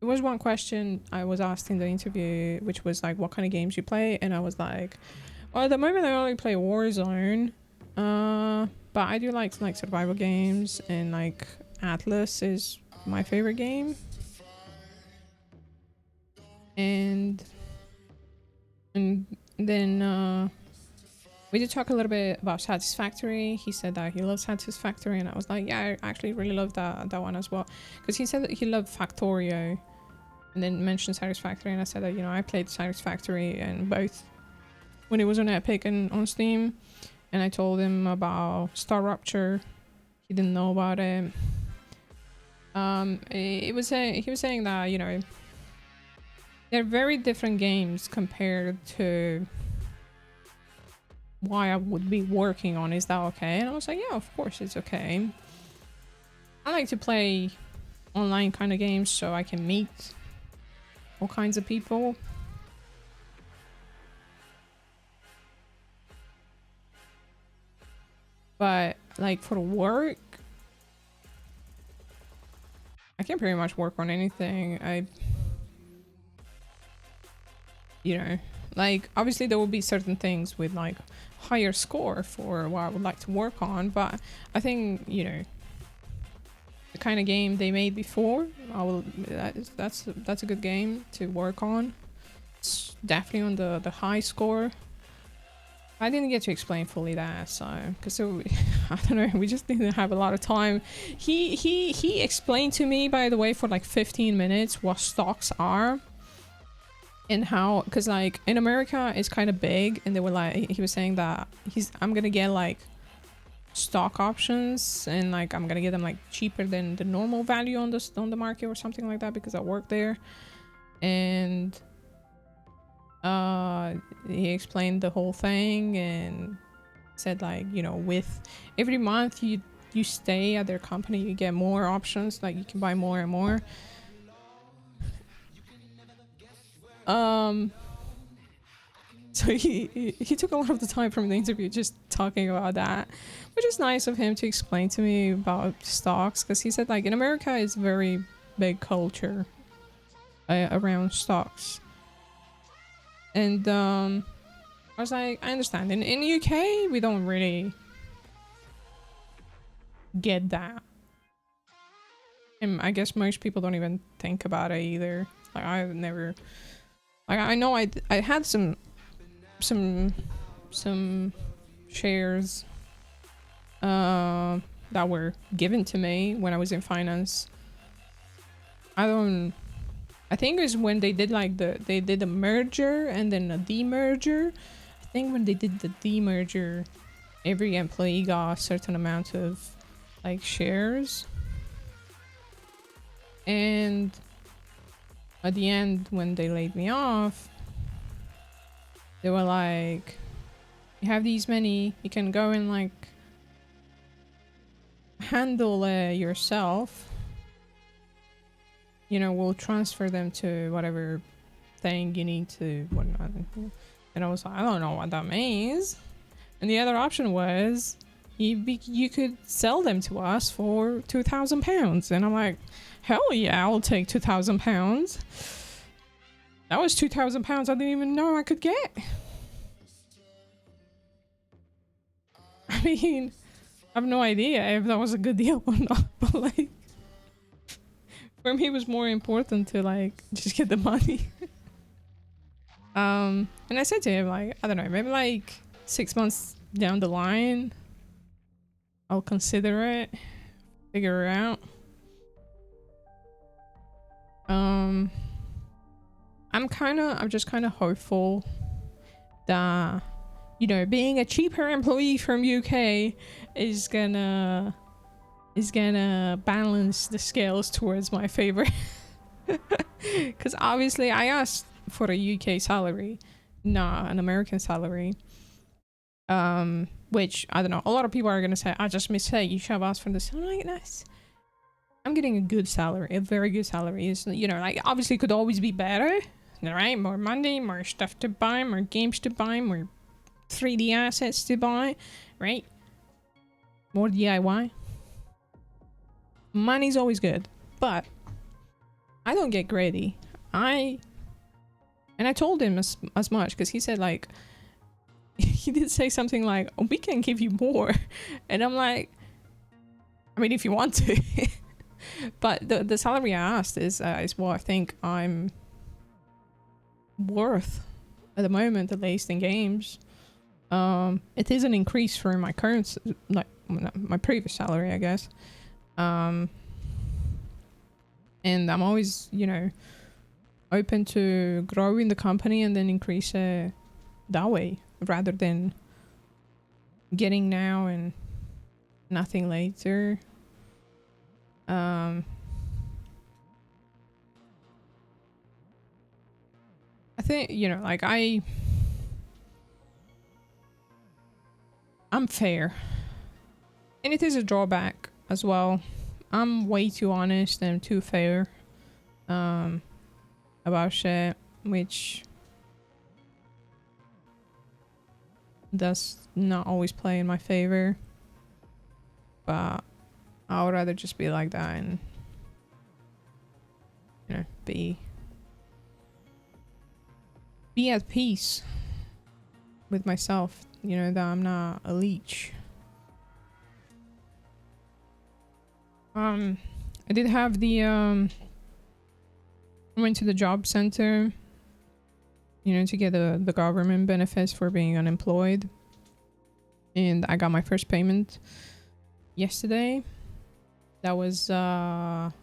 was one question I was asked in the interview, which was like, what kind of games you play? And I was like, well, at the moment I only play Warzone. But I do like survival games, and like Atlas is my favorite game. And then we did talk a little bit about Satisfactory. He said that he loves Satisfactory, and I was like, yeah, I actually really love that one as well, because he said that he loved Factorio, and then mentioned Satisfactory, and I said that, you know, I played Satisfactory and both when it was on Epic and on Steam, and I told him about Star Rupture. He didn't know about it. He was saying that, you know, they're very different games compared to why I would be working on. Is that okay? And I was like, yeah, of course it's okay. I like to play online kind of games so I can meet all kinds of people. But like for work, I can pretty much work on anything. You know, like obviously there will be certain things with like higher score for what I would like to work on, but I think, you know, the kind of game they made before, that's a good game to work on. It's definitely on the high score. I didn't get to explain fully that, so because I don't know, we just didn't have a lot of time. He explained to me, by the way, for like 15 minutes what stocks are and how, because like in America it's kind of big, and they were like, he was saying that I'm gonna get like stock options, and like I'm gonna get them like cheaper than the normal value on the market or something like that, because I work there. And he explained the whole thing and said like, you know, with every month you stay at their company, you get more options, like you can buy more and more. So he took a lot of the time from the interview just talking about that, which is nice of him to explain to me about stocks, because he said like in America it's very big culture around stocks. And I was like, I understand. In UK we don't really get that, and I guess most people don't even think about it either. Like I've never, like I know I had some shares that were given to me when I was in finance. I think it was when they did like they did a merger and then a demerger. I think when they did the demerger, every employee got a certain amount of like shares, and at the end when they laid me off, they were like, you have these many, you can go and like handle yourself, you know, we'll transfer them to whatever thing you need to whatnot. And I was like, I don't know what that means. And the other option was you could sell them to us for £2,000. And I'm like, hell yeah, I'll take £2,000. That was £2,000 I didn't even know I could get. I mean, I have no idea if that was a good deal or not, but like, for me it was more important to like just get the money. And I said to him like, I don't know, maybe like 6 months down the line I'll consider it, figure it out. I'm just kind of hopeful that, you know, being a cheaper employee from UK is gonna balance the scales towards my favor. Because obviously I asked for a UK salary, not an American salary. Which I don't know, a lot of people are gonna say, I just mistake, you should have asked for this. I'm like, nice. I'm getting a good salary, a very good salary. It's, you know, like obviously it could always be better, right? More money, more stuff to buy, more games to buy, more 3D assets to buy, right? More DIY. Money's always good, but I don't get greedy. And I told him as much, because he said like, he did say something like, oh, we can give you more. And I'm like, I mean, if you want to. But the salary I asked is what I think I'm worth at the moment, at least in games. It is an increase from my current, like my previous salary, I guess. And I'm always, you know, open to growing the company and then increase it that way, rather than getting now and nothing later. I think, you know, like I'm fair. And it is a drawback as well. I'm way too honest and too fair about shit, which does not always play in my favor. But I would rather just be like that and, you know, be at peace with myself, you know, that I'm not a leech. I did have the I went to the job center, you know, to get the government benefits for being unemployed, and I got my first payment yesterday. That was from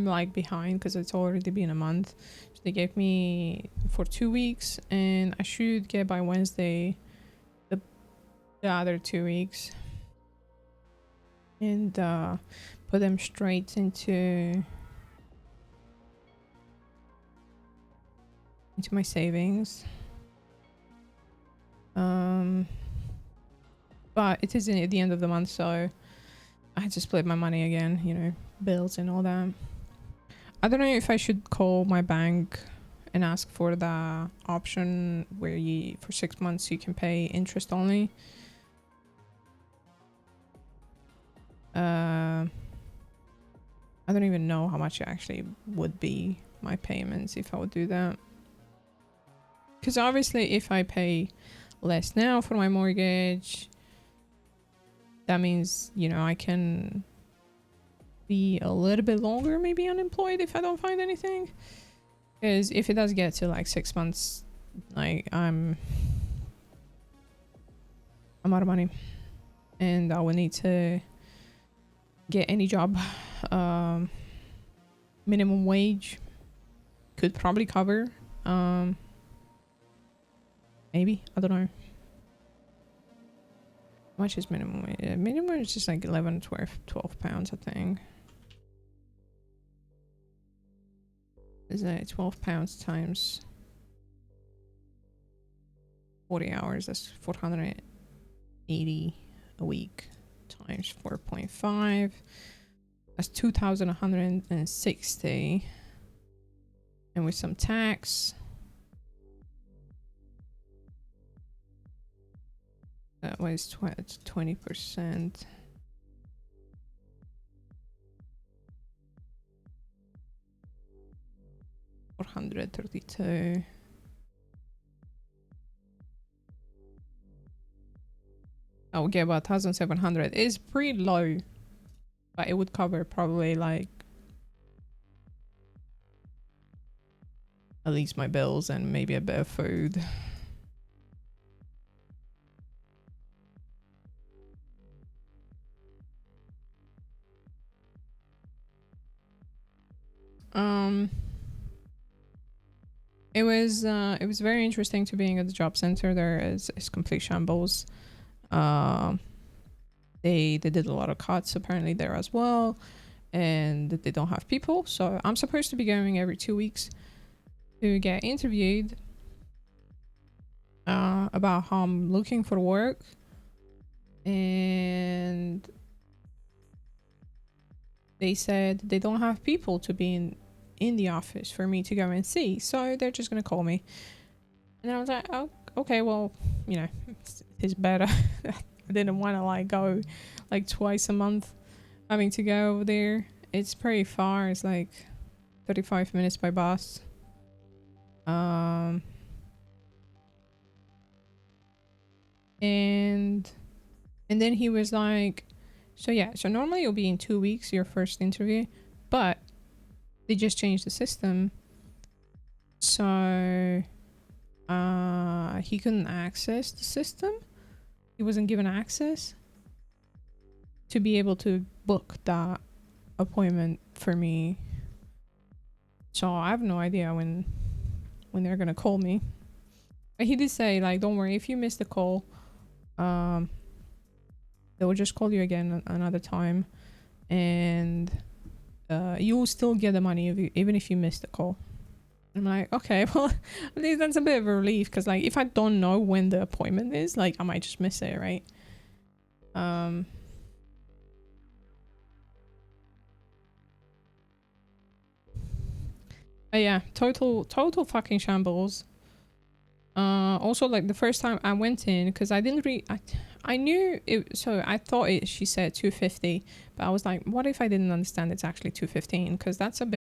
like behind because it's already been a month. So they gave me for 2 weeks, and I should get by Wednesday the other 2 weeks, and put them straight into my savings. But it is at the end of the month, so I had to split my money again, you know, bills and all that. I don't know if I should call my bank and ask for the option where you, for 6 months, you can pay interest only. I don't even know how much it actually would be, my payments, if I would do that. Because obviously if I pay less now for my mortgage, that means, you know, I can be a little bit longer maybe unemployed if I don't find anything. Because if it does get to like 6 months, like I'm out of money and I will need to get any job. Minimum wage could probably cover, maybe, I don't know. How much is minimum wage? Minimum wage is just like 11, 12 pounds, I think. Is that 12 pounds times 40 hours? That's 480 a week times 4.5. That's 2,160. And with some tax, that was 20%. $432. I would get about 1,700. It's pretty low, but it would cover probably like at least my bills and maybe a bit of food. It was very interesting to being at the job center. There is complete shambles. They did a lot of cuts apparently there as well, and they don't have people. So I'm supposed to be going every 2 weeks to get interviewed about how I'm looking for work, and they said they don't have people to be in the office for me to go and see, so they're just gonna call me. And I was like, oh, okay, well, you know, it's better. I didn't want to like go like twice a month having to go over there. It's pretty far. It's like 35 minutes by bus. And then he was like, so yeah, so normally it'll be in 2 weeks, your first interview, but they just changed the system. So he couldn't access the system. He wasn't given access to be able to book that appointment for me. So I have no idea when they're gonna call me. But he did say, like, don't worry, if you miss the call, they will just call you again another time, and you will still get the money even if you miss the call. I'm like, okay, well, at least that's a bit of a relief, because like if I don't know when the appointment is, like I might just miss it, right? But yeah, total fucking shambles. Also like the first time I went in, because I didn't I knew it, so I thought she said 250, but I was like, what if I didn't understand it's actually 215, because that's a bit.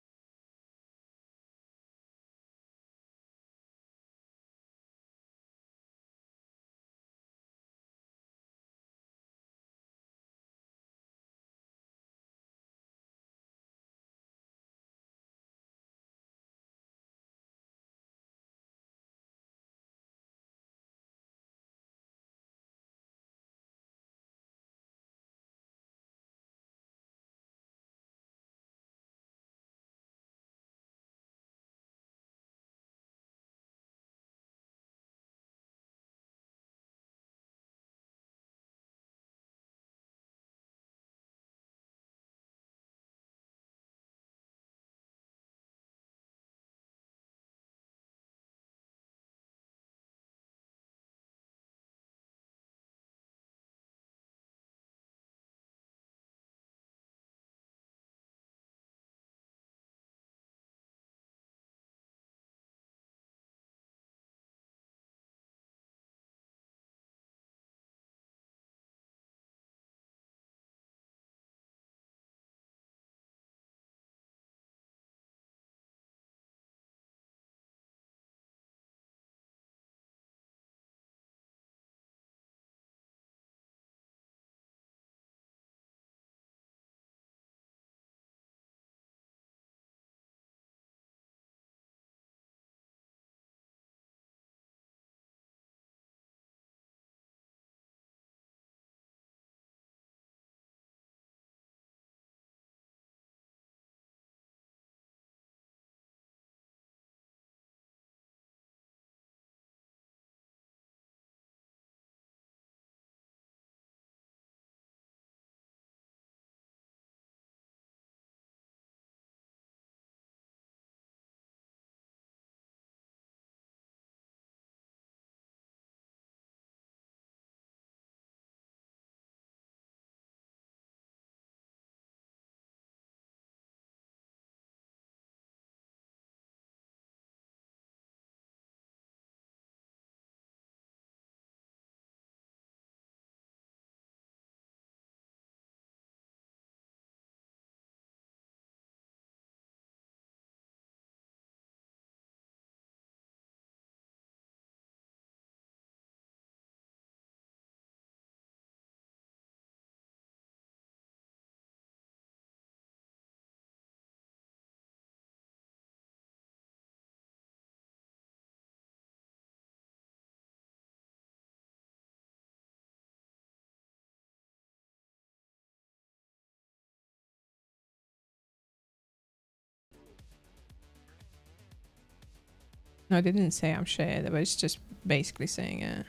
No, they didn't say I'm shit, but it's just basically saying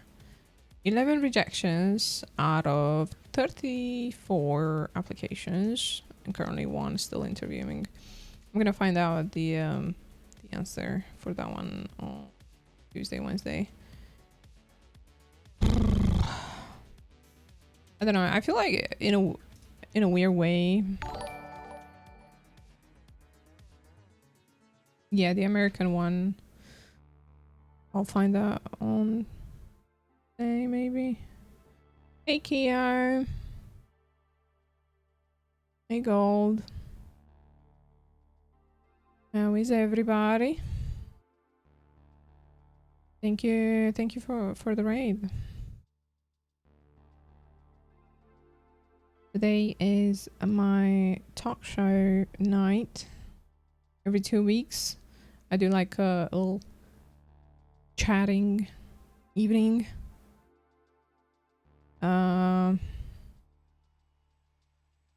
11 rejections out of 34 applications, and currently one still interviewing. I'm gonna find out the answer for that one on Tuesday, Wednesday. I don't know. I feel like in a weird way. Yeah, the American one. I'll find that on day maybe. Hey Keo. Hey Gold. How is everybody? Thank you for the raid. Today is my talk show night. Every 2 weeks, I do like a little chatting evening.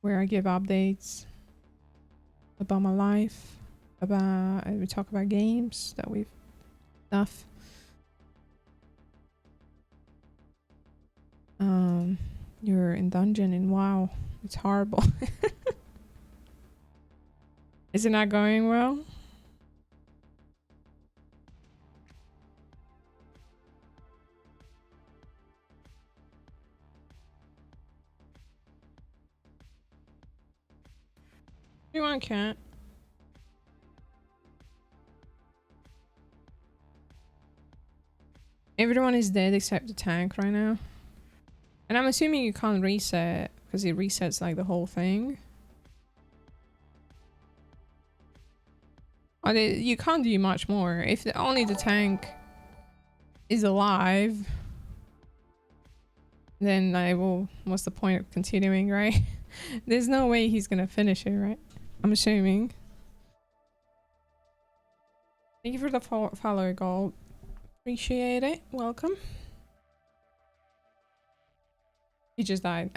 Where I give updates about my life, we talk about games that we've stuff. You're in dungeon in WoW. It's horrible. Is it not going well? cat. Everyone is dead except the tank right now. And I'm assuming you can't reset because it resets like the whole thing. Or you can't do much more. If only the tank is alive, then I will. What's the point of continuing, right? There's no way he's gonna finish it, right? I'm assuming. Thank you for the follow, Gold. Appreciate it. Welcome. He just died.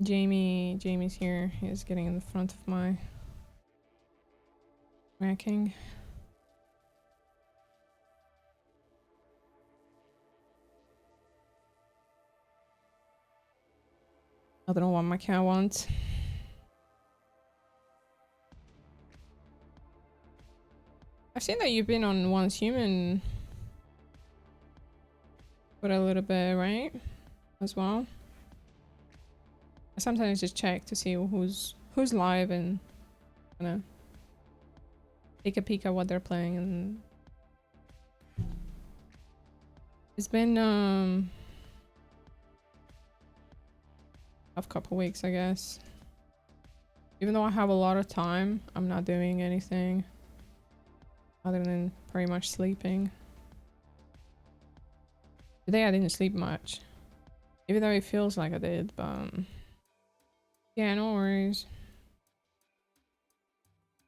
Jamie's here. He's getting in the front of my racking. I don't know what my cat wants. I've seen that you've been on Once Human for a little bit, right? As well. I sometimes just check to see who's live and kind of take a peek at what they're playing, and it's been a couple weeks, I guess. Even though I have a lot of time, I'm not doing anything other than pretty much sleeping. Today I didn't sleep much, even though it feels like I did, but yeah, no worries.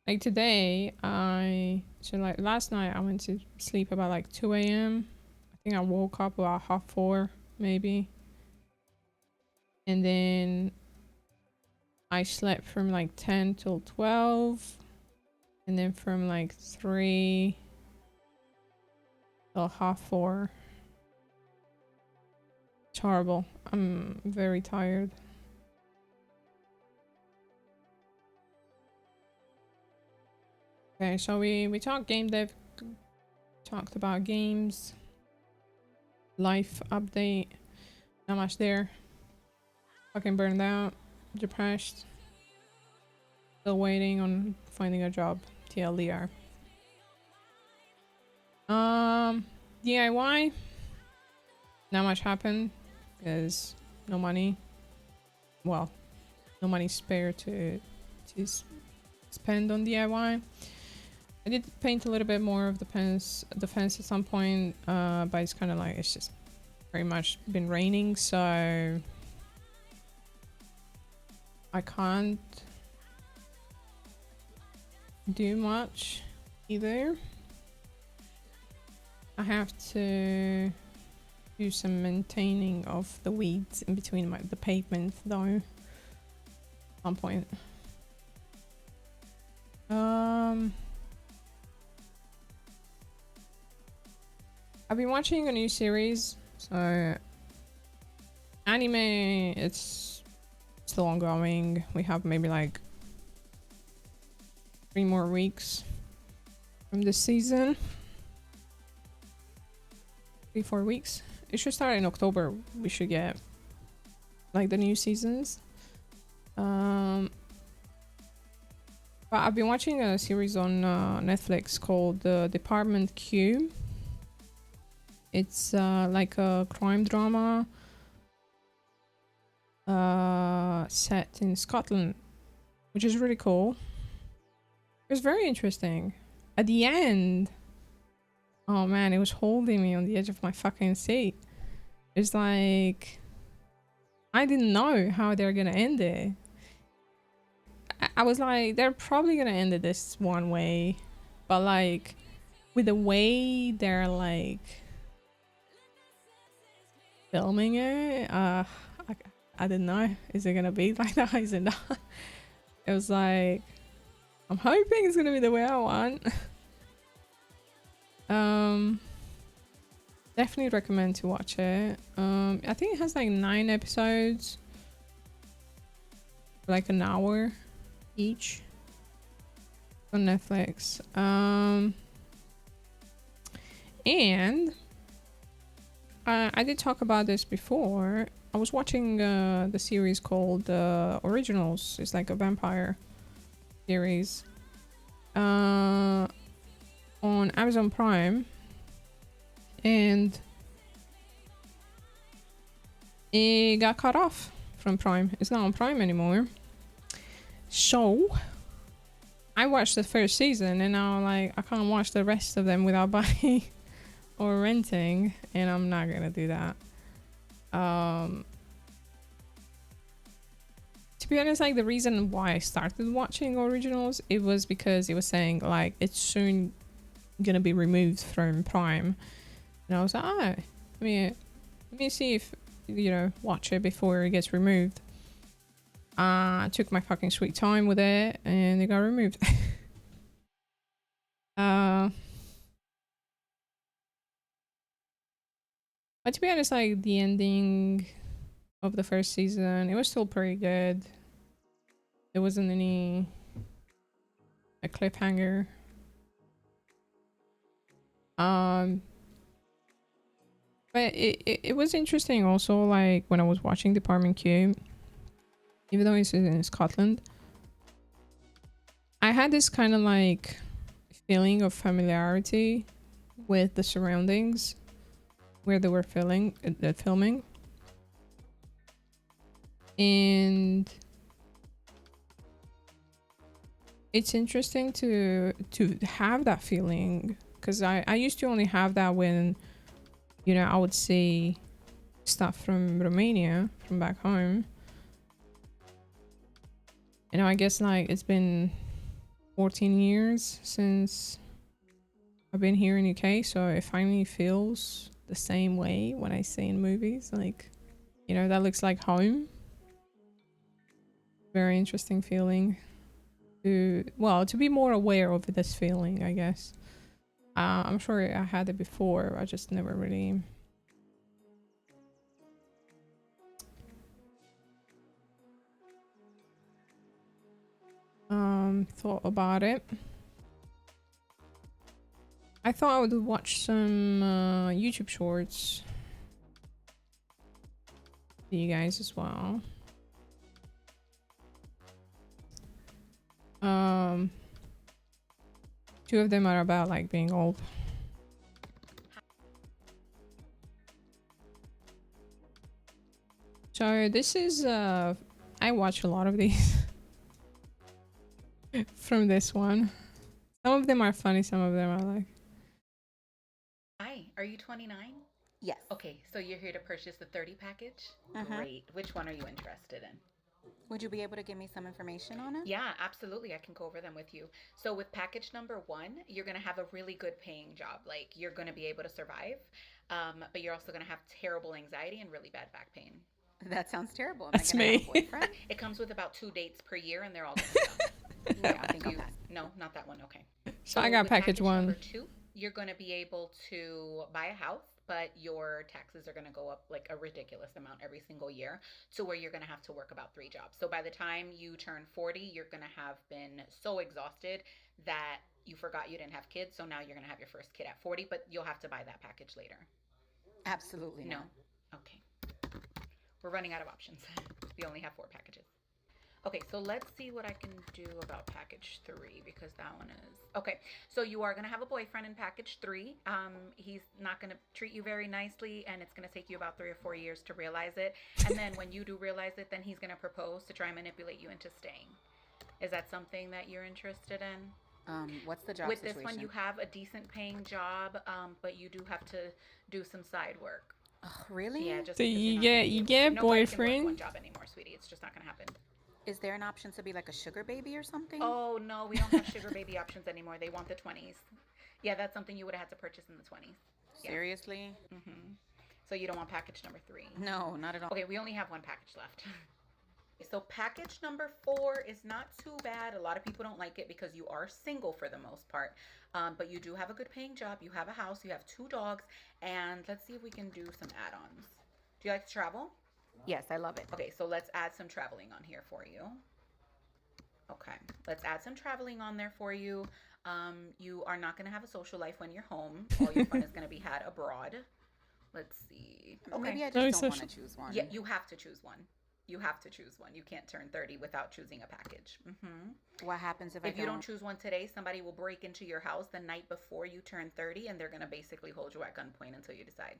Like today, so like last night I went to sleep about like 2 a.m. I think I woke up about 4:30 maybe. And then I slept from like 10 till 12. And then from like 3 till 4:30. It's horrible. I'm very tired. Okay, so we talked game dev, talked about games, life update, not much there. Fucking burned out, depressed, still waiting on finding a job, TLDR. DIY, not much happened because no money. Well, no money spare to spend on DIY. I did paint a little bit more of the fence at some point, but it's kind of like it's just very much been raining, so I can't do much either. I have to do some maintaining of the weeds in between the pavement though at some point. I've been watching a new series, so anime, it's still ongoing. We have maybe like 3 more weeks from this season. 3-4 weeks. It should start in October. We should get like the new seasons. But I've been watching a series on Netflix called Department Q. It's like a crime drama set in Scotland, which is really cool. It was very interesting. At the end, oh man, it was holding me on the edge of my fucking seat. It's like, I didn't know how they're gonna end it. I was like, they're probably gonna end it this one way, but like with the way they're like filming it, I didn't know. Is it gonna be like that? Is it not? It was like, I'm hoping it's gonna be the way I want. Definitely recommend to watch it. I think it has like 9 episodes, like an hour each on Netflix. And I did talk about this before. I was watching the series called Originals. It's like a vampire series on Amazon Prime, and it got cut off from Prime. It's not on Prime anymore. So I watched the first season, and now like I can't watch the rest of them without buying or renting, and I'm not gonna do that. To be honest, like the reason why I started watching Originals, it was because it was saying like it's soon gonna be removed from Prime, and I was like, oh, let me see if watch it before it gets removed. I took my fucking sweet time with it, and it got removed. But to be honest, like the ending of the first season, it was still pretty good. There wasn't any a cliffhanger. But it was interesting also, like when I was watching Department Q, even though it's in Scotland, I had this kind of like feeling of familiarity with the surroundings where they were filming, and it's interesting to have that feeling, because I used to only have that when I would see stuff from Romania, from back home. I guess like it's been 14 years since I've been here in UK, so it finally feels the same way when I see in movies, like that looks like home. Very interesting feeling to be more aware of this feeling, I guess. I'm sure I had it before, I just never really thought about it. I thought I would watch some YouTube shorts for you guys as well. Two of them are about like being old. So this is I watch a lot of these from this one. Some of them are funny, some of them are like...
Hi, are you 29?
Yes.
Okay, so you're here to purchase the 30 package? Great. Which one are you interested in?
Would you be able to give me some information on it?
Yeah, absolutely. I can go over them with you. So with package number 1, you're going to have a really good paying job. Like you're going to be able to survive, but you're also going to have terrible anxiety and really bad back pain.
That sounds terrible.
That's me.
It comes with about 2 dates per year, and they're all going to come.
Yeah, I think I'll pass.
No, not that one. Okay.
So I got
with
package 1.
Number 2, you're going to be able to buy a house, but your taxes are going to go up like a ridiculous amount every single year, to where you're going to have to work about 3 jobs. So by the time you turn 40, you're going to have been so exhausted that you forgot you didn't have kids. So now you're going to have your first kid at 40, but you'll have to buy that package later.
Absolutely
No.
not.
Okay. We're running out of options. We only have 4 packages. Okay, so let's see what I can do about package 3, because that one is... Okay, so you are going to have a boyfriend in package 3. He's not going to treat you very nicely, and it's going to take you about 3 or 4 years to realize it. And then when you do realize it, then he's going to propose to try and manipulate you into staying. Is that something that you're interested in?
What's the job
With
situation?
this one, you have a decent paying job, but you do have to do some side work.
Oh, really?
Yeah, just
So you get boyfriend.
One job anymore, sweetie. It's just not going to happen.
Is there an option to be like a sugar baby or something?
Oh, no, we don't have sugar baby options anymore. They want the 20s. Yeah, that's something you would have had to purchase in the 20s. Yeah.
Seriously?
Mm-hmm. So you don't want package number 3?
No, not at all.
Okay, we only have 1 package left. So package number 4 is not too bad. A lot of people don't like it because you are single for the most part. But you do have a good paying job. You have a house. You have 2 dogs. And let's see if we can do some add-ons. Do you like to travel?
Yes, I love it.
Okay, so let's add some traveling on here for you. Okay, let's add some traveling on there for you. You are not going to have a social life when you're home. All your fun is going to be had abroad. Let's see.
Maybe I
Very
just don't want
social.
to choose one.
Yeah, you have to choose one. You have to choose one. You can't turn 30 without choosing a package.
What happens if
you don't choose one today, somebody will break into your house the night before you turn 30, and they're going to basically hold you at gunpoint until you decide.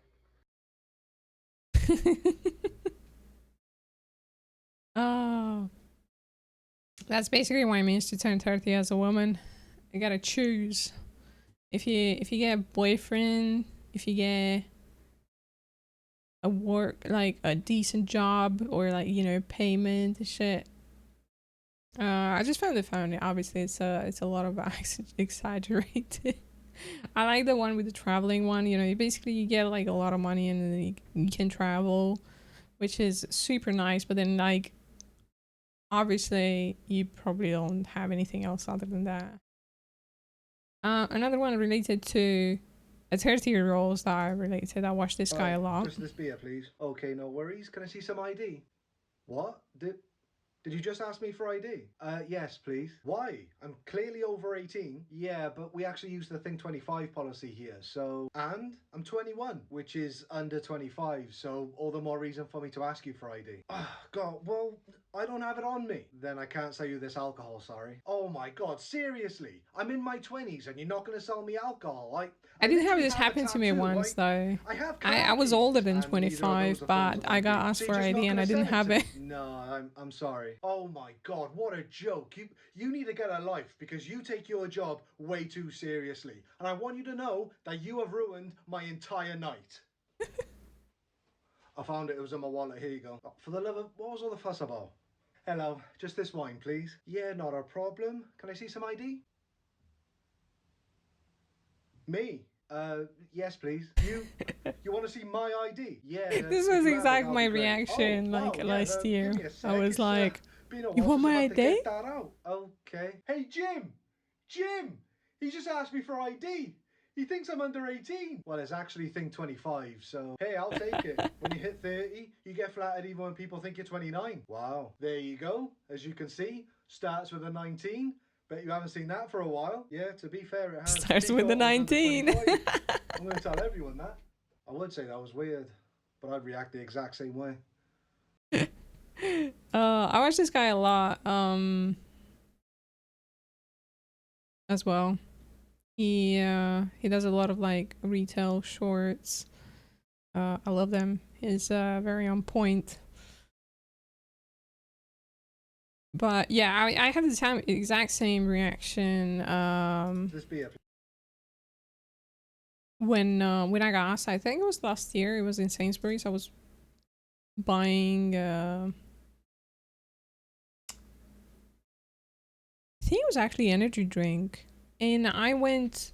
Oh, that's basically what it means to turn 30 as a woman. You gotta choose. If you get a boyfriend, if you get a work, like a decent job, or like, you know, payment and shit. I just found it funny. Obviously, it's a lot of exaggerated. I like the one with the traveling one. You know, you get like a lot of money and then you can travel, which is super nice. But then like, obviously, you probably don't have anything else other than that. Another one related to a 30-year-old that I related. I watched this guy a lot.
Just this beer, please. Okay, no worries. Can I see some ID? What? Did you just ask me for ID? Yes, please. Why? I'm clearly over 18. Yeah, but we actually use the Think 25 policy here, so... And? I'm 21, which is under 25, so all the more reason for me to ask you for ID. Ah, God, well, I don't have it on me. Then I can't sell you this alcohol, sorry. Oh my God, seriously? I'm in my 20s and you're not gonna sell me alcohol?
I did have
literally
this
a
happen to me
tattoo.
once though.
I have
I was
khakis,
older than
and neither of
25,
those are
but
forms of
I got
ID.
asked
So
for
you're just
ID
not
and I
gonna
didn't
sell
have
to
it.
me? No, I'm sorry. Oh my God, what a joke. You need to get a life because you take your job way too seriously. And I want you to know that you have ruined my entire night. I found it was in my wallet. Here you go. Oh, for the love of... What was all the fuss about? Hello, just this wine, please. Yeah, not a problem. Can I see some ID? Me? Yes, please. You want to see my ID? Yeah.
This
if
was
you have it,
exactly
that'll
my
be great.
reaction
Oh,
like
wow,
last year.
Give me a sec.
I was
It's,
like,
been a
you
while
want
since
my
I've had to
ID?
get that out. Okay. Hey, Jim! Jim! He just asked me for ID. He thinks I'm under 18. Well, it's actually Think 25, so hey, I'll take it. When you hit 30, you get flattered even when people think you're 29. Wow. There you go. As you can see, starts with a 19. Bet you haven't seen that for a while. Yeah, to be fair, it has.
Starts
He
with the
thought I was under
19.
25. I'm going to tell everyone that. I would say that was weird, but I'd react the exact same way.
I watch this guy a lot, as well. He does a lot of like retail shorts. I love them. He's very on point. But yeah, I had the exact same reaction when I got asked. I think it was last year. It was in Sainsbury's. I was buying I think it was actually energy drink, and I went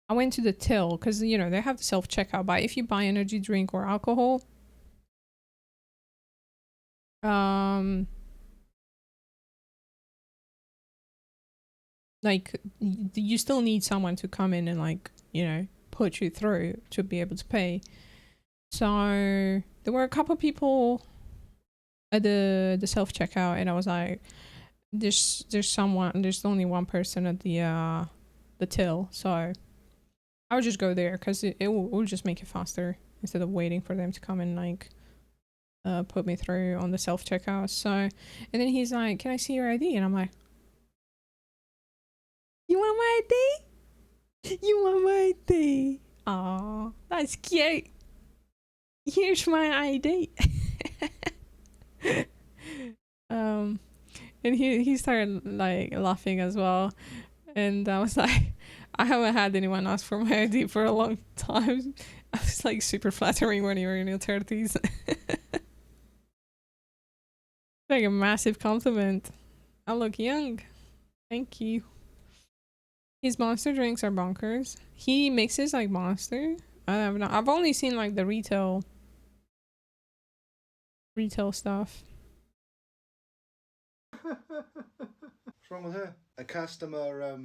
to the till because you know they have the self checkout. But if you buy energy drink or alcohol, like you still need someone to come in and like, you know, put you through to be able to pay. So there were a couple people at the self checkout, and I was like, there's only one person at the till, so I would just go there because it will just make it faster instead of waiting for them to come and like put me through on the self checkout. So, and then he's like, "Can I see your ID?" And I'm like, "You want my ID? You want my ID? Aw, that's cute. Here's my ID." And he started like laughing as well, and I was like, I haven't had anyone ask for my ID for a long time. I was like super flattering when you're in your 30s. Like a massive compliment. I look young. Thank you. His monster drinks are bonkers. He mixes like monster. I've only seen like the retail stuff.
What's wrong with her? A customer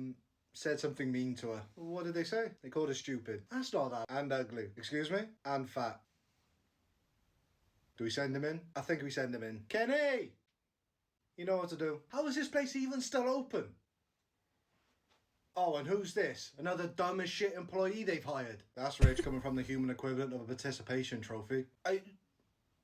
said something mean to her. What did they say? They called her stupid. That's not that. And ugly. Excuse me? And fat. Do we send him in? I think we send him in. Kenny! You know what to do. How is this place even still open? Oh, and who's this? Another dumb as shit employee they've hired. That's rich coming from the human equivalent of a participation trophy.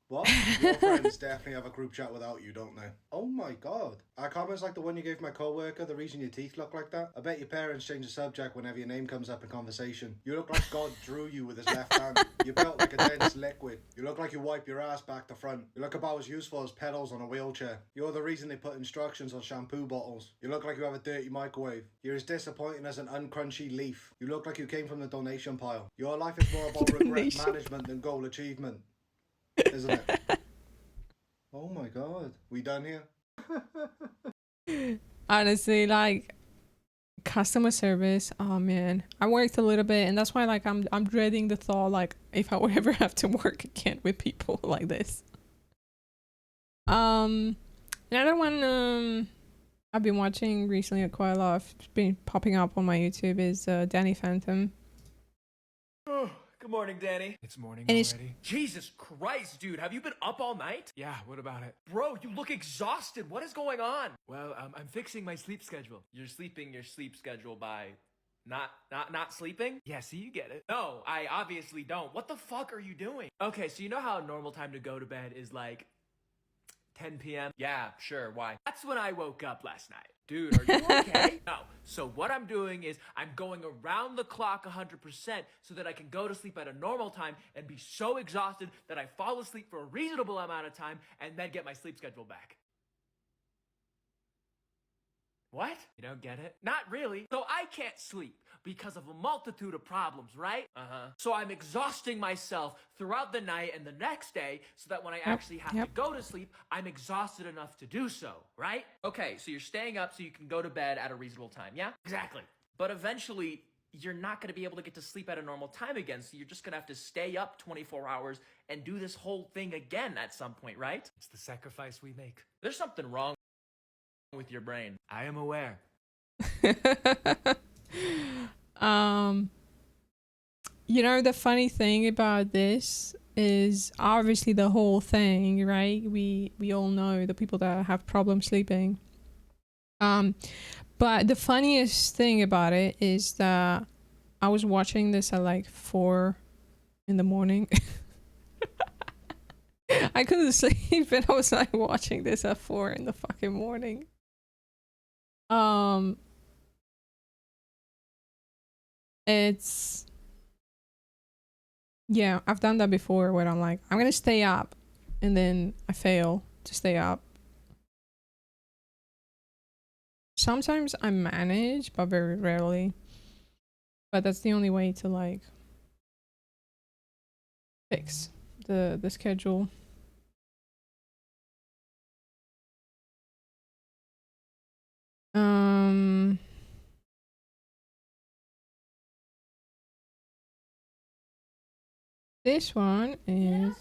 What? Your friends definitely have a group chat without you, don't they? Oh my god. Are comments like the one you gave my coworker the reason your teeth look like that? I bet your parents change the subject whenever your name comes up in conversation. You look like God drew you with his left hand. You're built like a dense liquid. You look like you wipe your ass back to front. You look about as useful as pedals on a wheelchair. You're the reason they put instructions on shampoo bottles. You look like you have a dirty microwave. You're as disappointing as an uncrunchy leaf. You look like you came from the donation pile. Your life is more about regret management than goal achievement. Isn't it? Oh my god. We done here?
Honestly, like customer service, oh man. I worked a little bit and that's why like I'm dreading the thought like if I would ever have to work again with people like this. Another one I've been watching recently quite a lot, it's been popping up on my YouTube is Danny Phantom.
Oh, good morning, Danny. It's morning
And
already. Jesus Christ, dude. Have you been up all night? Yeah, what about it? Bro, you look exhausted. What is going on? Well, I'm fixing my sleep schedule. You're sleeping your sleep schedule by not sleeping? Yeah, see, you get it. No, I obviously don't. What the fuck are you doing? Okay, so you know how normal time to go to bed is like 10 p.m.? Yeah, sure, why? That's when I woke up last night. Dude, are you okay? No. So what I'm doing is I'm going around the clock 100% so that I can go to sleep at a normal time and be so exhausted that I fall asleep for a reasonable amount of time and then get my sleep schedule back. What? You don't get it? Not really. So I can't sleep because of a multitude of problems, right? So I'm exhausting myself throughout the night and the next day so that when I actually have to go to sleep, I'm exhausted enough to do so, right? Okay, so you're staying up so you can go to bed at a reasonable time, yeah? Exactly. But eventually, you're not going to be able to get to sleep at a normal time again, so you're just going to have to stay up 24 hours and do this whole thing again at some point, right? It's the sacrifice we make. There's something wrong with your brain. I am aware.
You know, the funny thing about this is obviously the whole thing, right? We all know the people that have problems sleeping. But the funniest thing about it is that I was watching this at like 4 in the morning. I couldn't sleep and I was like watching this at 4 in the fucking morning. It's, yeah, I've done that before where I'm like, I'm gonna stay up and then I fail to stay up. Sometimes I manage, but very rarely. But that's the only way to like fix the schedule. This one is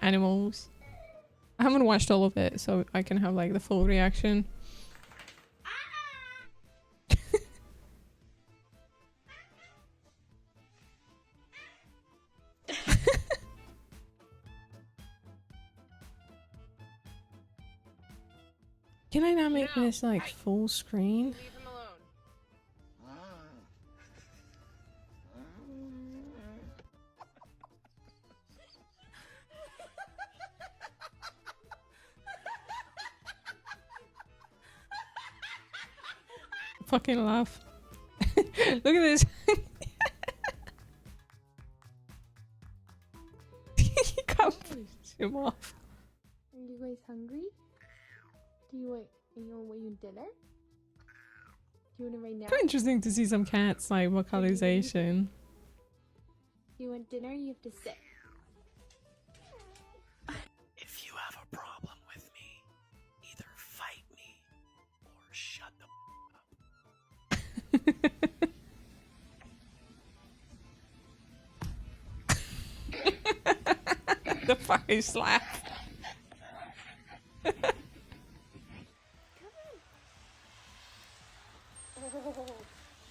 animals. I haven't watched all of it, so I can have like the full reaction. Can I not make this like full screen?
Leave him alone.
Fucking laugh. Look at this. You can't push him off.
Are you guys hungry? Do you want dinner? Do you want it right now?
Quite interesting to see some cats like vocalization.
You want dinner? You have to sit.
If you have a problem with me, either fight me or shut the
The fucking slap.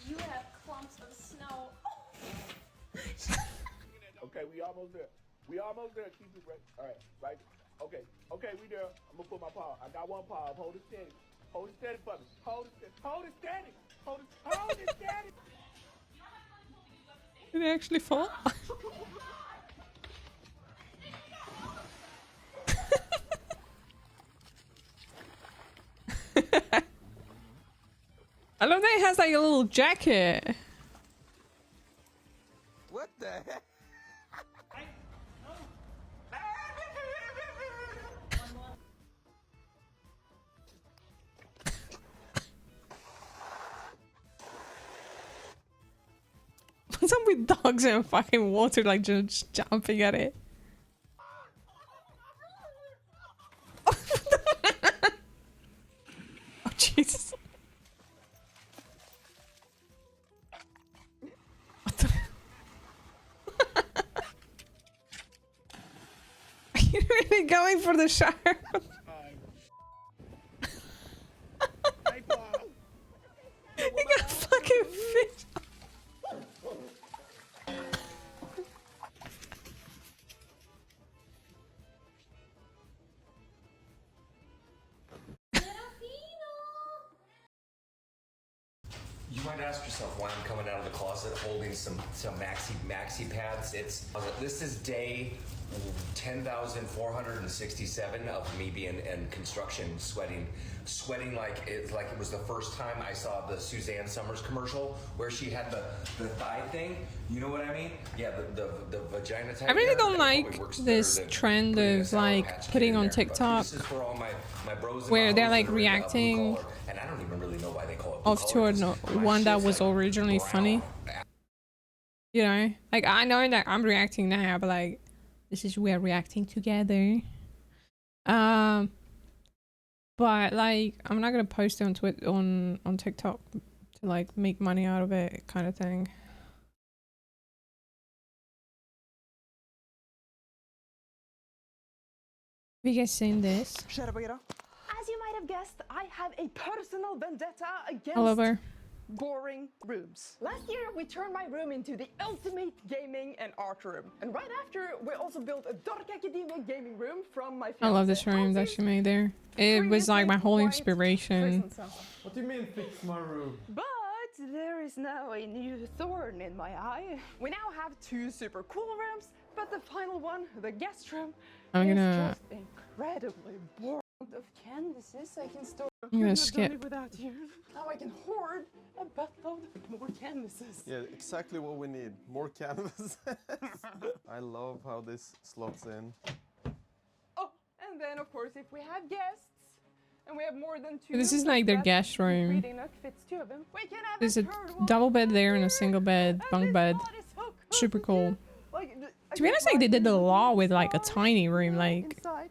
You have clumps of snow.
Okay, we almost there. We almost there. Keep it right. All right, right. Okay, okay, we there. I'm gonna put my paw. I got one paw up. Hold it steady. Hold it steady for me. Hold it steady. Hold it steady. Hold it steady.
Did it actually fall? I love that it has like a little jacket.
What the heck?
What's up with dogs in fucking water, like just jumping at it? Oh Jesus! What the? Are you really going for the shark? You got fucking fish.
You might ask yourself why I'm coming out of the closet holding some maxi pads. This is day 10,467 of me being in construction, sweating like it was the first time I saw the Suzanne Summers commercial where she had the thigh thing. You know what I mean? Yeah, the vagina type.
I really don't like this trend of like putting on TikTok where they're like reacting
and I don't even really know why they call it
off to one that was originally funny. You know, like I know that I'm reacting now, but like this is we're reacting together. But like I'm not gonna post it on Twitter on TikTok to like make money out of it, kind of thing. Have you guys seen this?
As you might have guessed, I have a personal vendetta against
All over.
boring rooms. Last year, we turned my room into the ultimate gaming and art room. And right after, we also built a Dark Academia gaming room from my
I love this room that she made there. It was like my whole inspiration.
What do you mean fix my room?
But there is now a new thorn in my eye. We now have two super cool rooms, but the final one, the guest room,
I'm
is
gonna
just incredibly boring. Of canvases I can store.
I'm gonna skip.
Without you. Now I can hoard a buttload more canvases.
Yeah, exactly what we need. More canvases. I love how this slots in.
Oh, and then of course if we have guests and we have more than two.
This is like their guest room.
Reading nook fits two of them. We can have
There's a double bed there and a single bed, bunk bed. Super cool.
Like,
To be honest, like they did a lot with like a tiny room. Like
inside.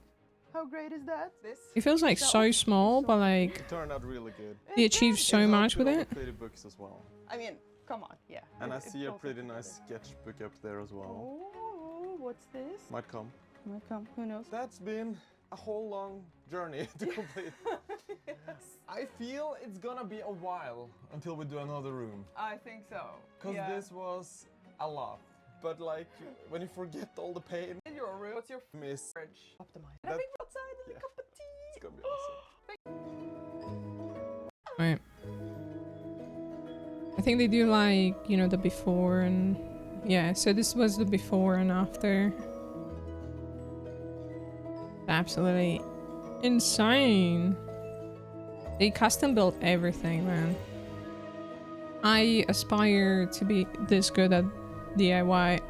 How great is that? This
it feels like so small, but like
It turned out really good.
they achieved so much with it.
Pretty books as well.
I mean, come on, yeah.
And I
It
see a
felt
pretty
like
nice sketchbook up there as well.
Oh, what's this?
Might come.
Might come. Who knows?
That's been a whole long journey to complete.
Yes.
I feel it's gonna be a while until we do another room.
I think so.
Because
yeah.
this was a lot. But like, when you forget all the pain,
In your room, what's your
miss.
fridge? Optimize.
That-
I think outside and
yeah.
a cup of tea.
It's gonna be awesome.
Right. I think they do like, you know, the before and yeah, so this was the before and after. Absolutely insane. They custom built everything, man. I aspire to be this good at DIY.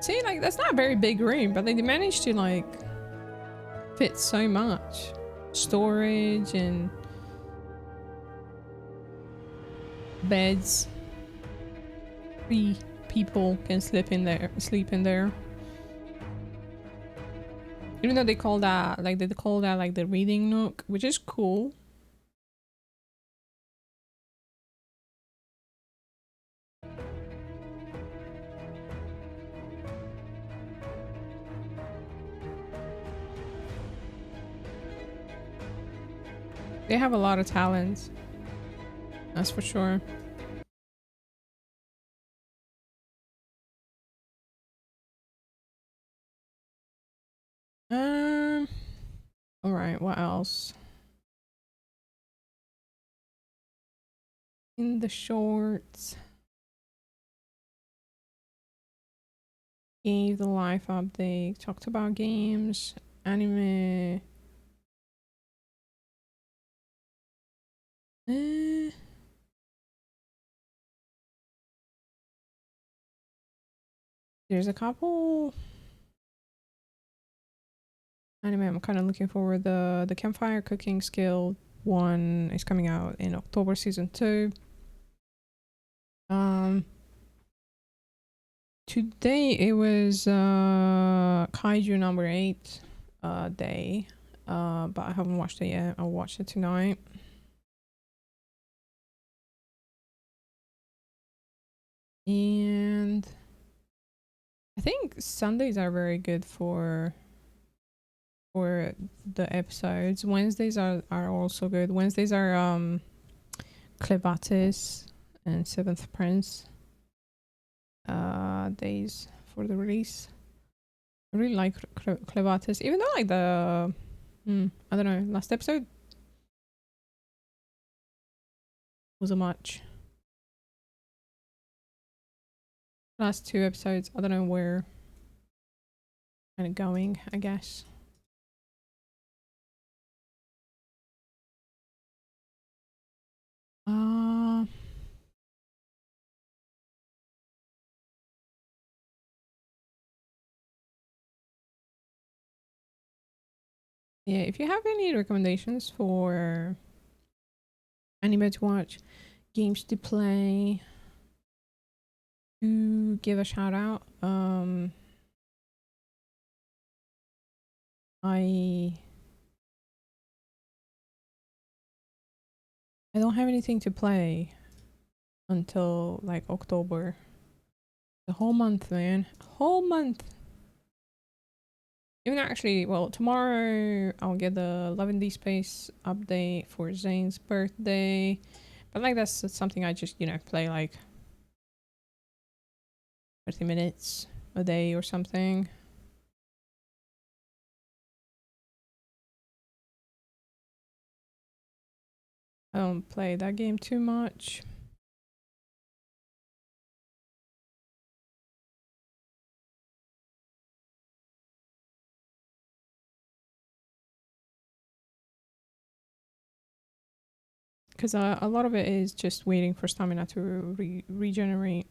See, like that's not a very big room, but they managed to like fit so much storage and beds. 3 people can sleep in there. Even though they call that like the reading nook, which is cool. They have a lot of talent. That's for sure. Alright, what else? In the shorts. Gave the life update. Talked about games. Anime. There's a couple anime I'm kind of looking forward. The Campfire Cooking Skill one is coming out in October, season 2. Today it was Kaiju number 8 day. But I haven't watched it yet. I'll watch it tonight. And I think Sundays are very good for the episodes. Wednesdays are also good. Wednesdays are Clevatis and Seventh Prince days for the release. I really like Clevatis, even though like the I don't know, last episode was a much. Last 2 episodes, I don't know where kind of going, I guess. Yeah, if you have any recommendations for anime to watch, games to play, to give a shout out. I don't have anything to play until like October. The whole month, man. Whole month. Even actually, well, tomorrow I'll get the 11D Space update for Zane's birthday. But like that's something I just, play like 30 minutes a day or something. I don't play that game too much. Because a lot of it is just waiting for stamina to regenerate.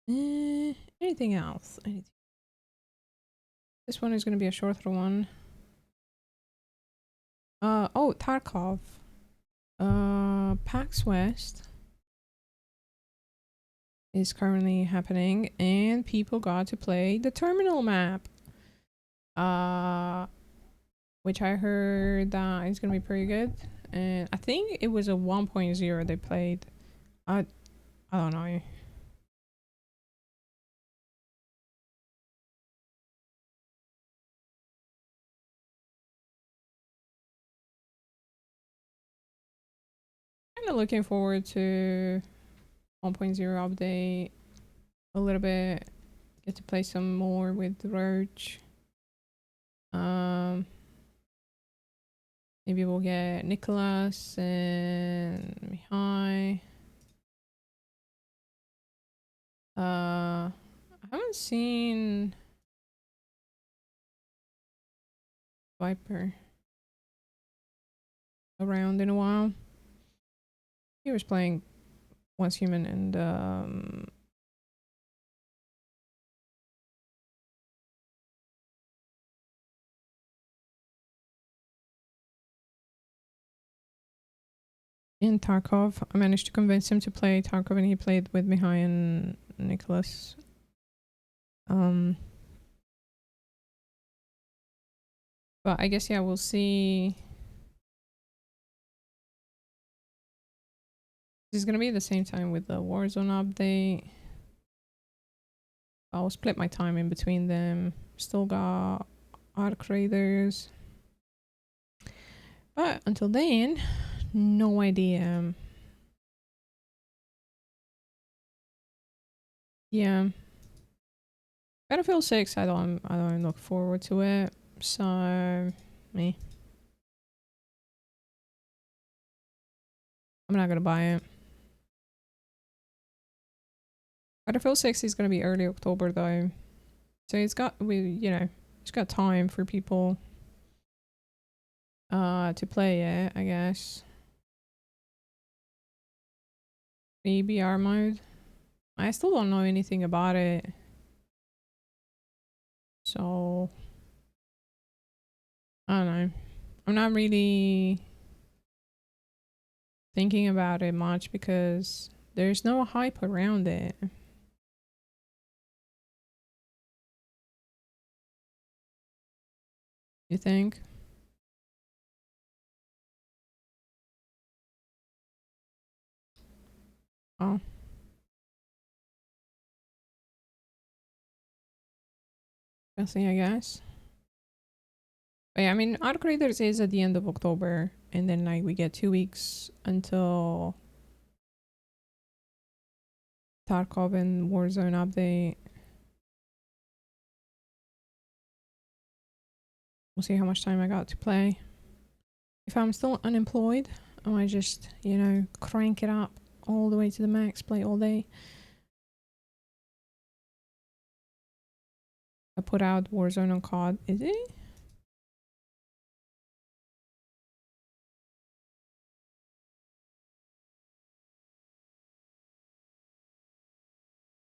Anything else? This one is going to be a shorter one. Oh, Tarkov. PAX West is currently happening, and people got to play the terminal map. Which I heard that is gonna be pretty good. And I think it was a 1.0 they played. I don't know. Kind of looking forward to 1.0 update a little bit. Get to play some more with Roach. Maybe we'll get Nicholas and Mihai. I haven't seen Viper around in a while. He was playing Once Human and in Tarkov. I managed to convince him to play Tarkov, and he played with Mihai and Nicholas. But I guess, yeah, we'll see. This is gonna be the same time with the Warzone update. I'll split my time in between them. Still got Arc Raiders. But until then, no idea. Yeah. Battlefield 6, I don't look forward to it. So me. I'm not gonna buy it. Battlefield 6 is gonna be early October though. So it's got it's got time for people to play it, I guess. EBR mode. I still don't know anything about it. So I don't know. I'm not really thinking about it much because there's no hype around it. You think? Oh. Nothing, I guess. But yeah, I mean, Arc Raiders is at the end of October, and then like we get 2 weeks until Tarkov and Warzone update. We'll see how much time I got to play. If I'm still unemployed, I might just, crank it up all the way to the max, play all day. I put out Warzone on COD. Is it?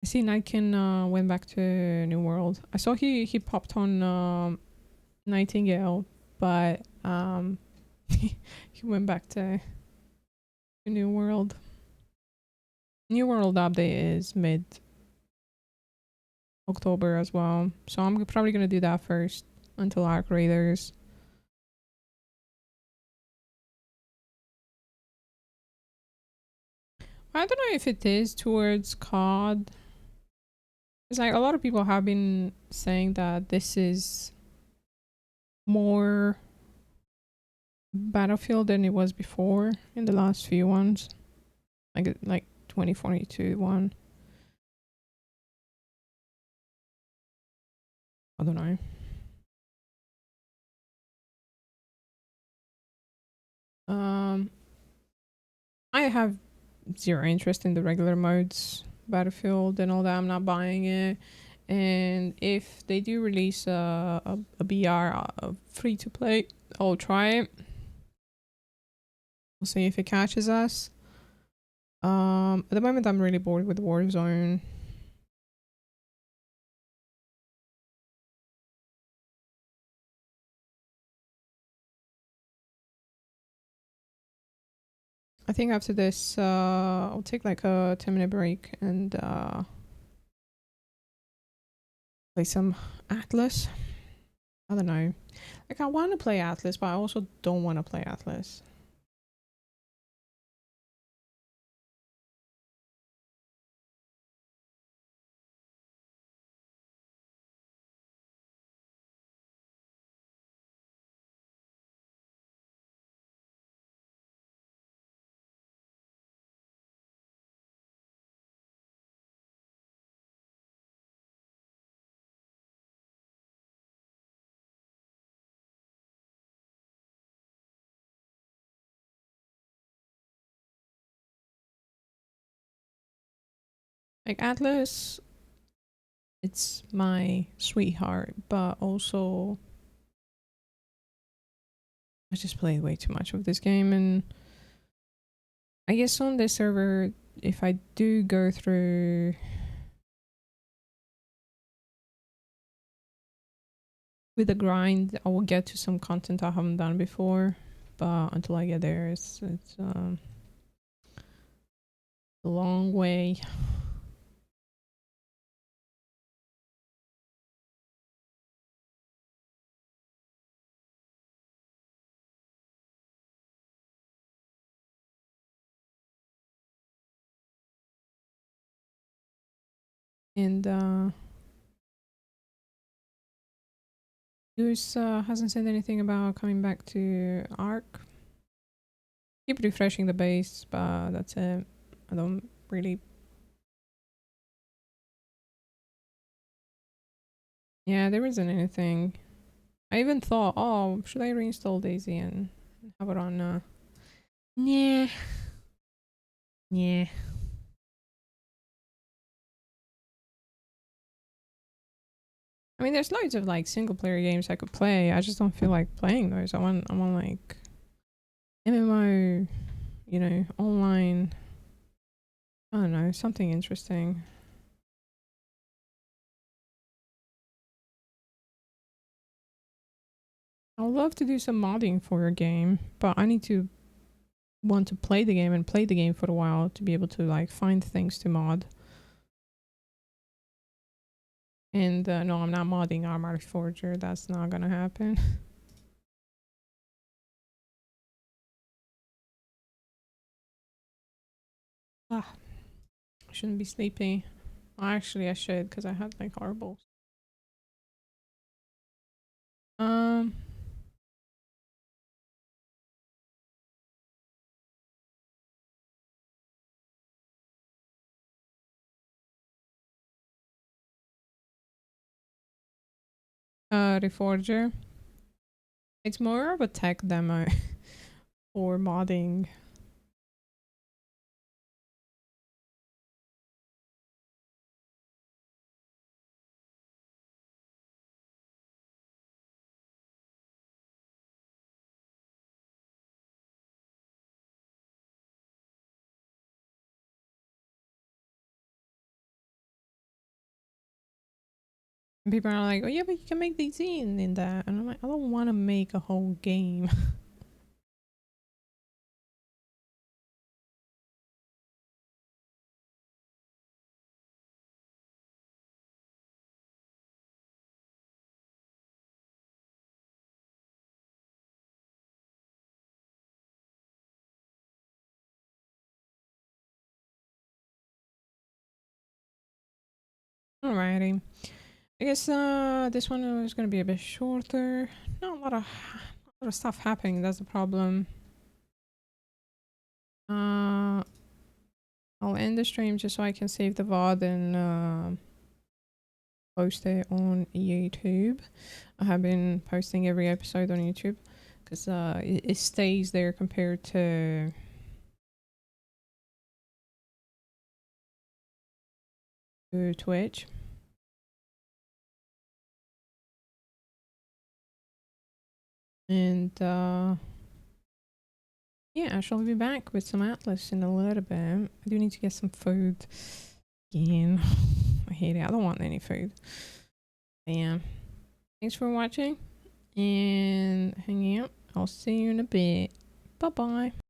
I see Nightkin went back to New World. I saw he popped on Nightingale, but he went back to New World. New World update is mid October as well, so I'm probably gonna do that first until Arc Raiders. I don't know if it is towards COD. It's like a lot of people have been saying that this is more Battlefield than it was before in the last few ones, like 2042 one. I don't know. I have zero interest in the regular modes, Battlefield and all that. I'm not buying it. And if they do release a BR free to play, I'll try it. We'll see if it catches us. At the moment, I'm really bored with Warzone. I think after this, I'll take like a 10-minute break and play some Atlas. I don't know. Like, I want to play Atlas, but I also don't want to play Atlas. Like, Atlas, it's my sweetheart, but also I just played way too much of this game, and I guess on this server, if I do go through with the grind, I will get to some content I haven't done before, but until I get there, it's a long way. And Goose hasn't said anything about coming back to Arc. Keep refreshing the base, but that's it. I don't really Yeah, there isn't anything. I even thought, oh, should I reinstall Daisy and have it on? Yeah. Yeah. I mean, there's loads of like single player games I could play. I just don't feel like playing those. I want like MMO, you know, online. I don't know, something interesting. I would love to do some modding for a game, but I need to want to play the game and play the game for a while to be able to like find things to mod. And no, I'm not modding Armored Forger. That's not gonna happen. I shouldn't be sleepy. Actually, I should because I had like horrible. Reforger. It's more of a tech demo for modding. People are like, oh yeah, but you can make these in that. And I'm like, I don't want to make a whole game. Alrighty. I guess this one is gonna be a bit shorter. Not a lot of stuff happening, that's the problem. I'll end the stream just so I can save the VOD and post it on YouTube. I have been posting every episode on YouTube because it stays there compared to Twitch. And yeah, I shall be back with some Atlas in a little bit. I do need to get some food again. I hate it. I don't want any food. But yeah. Thanks for watching and hanging out. I'll see you in a bit. Bye bye.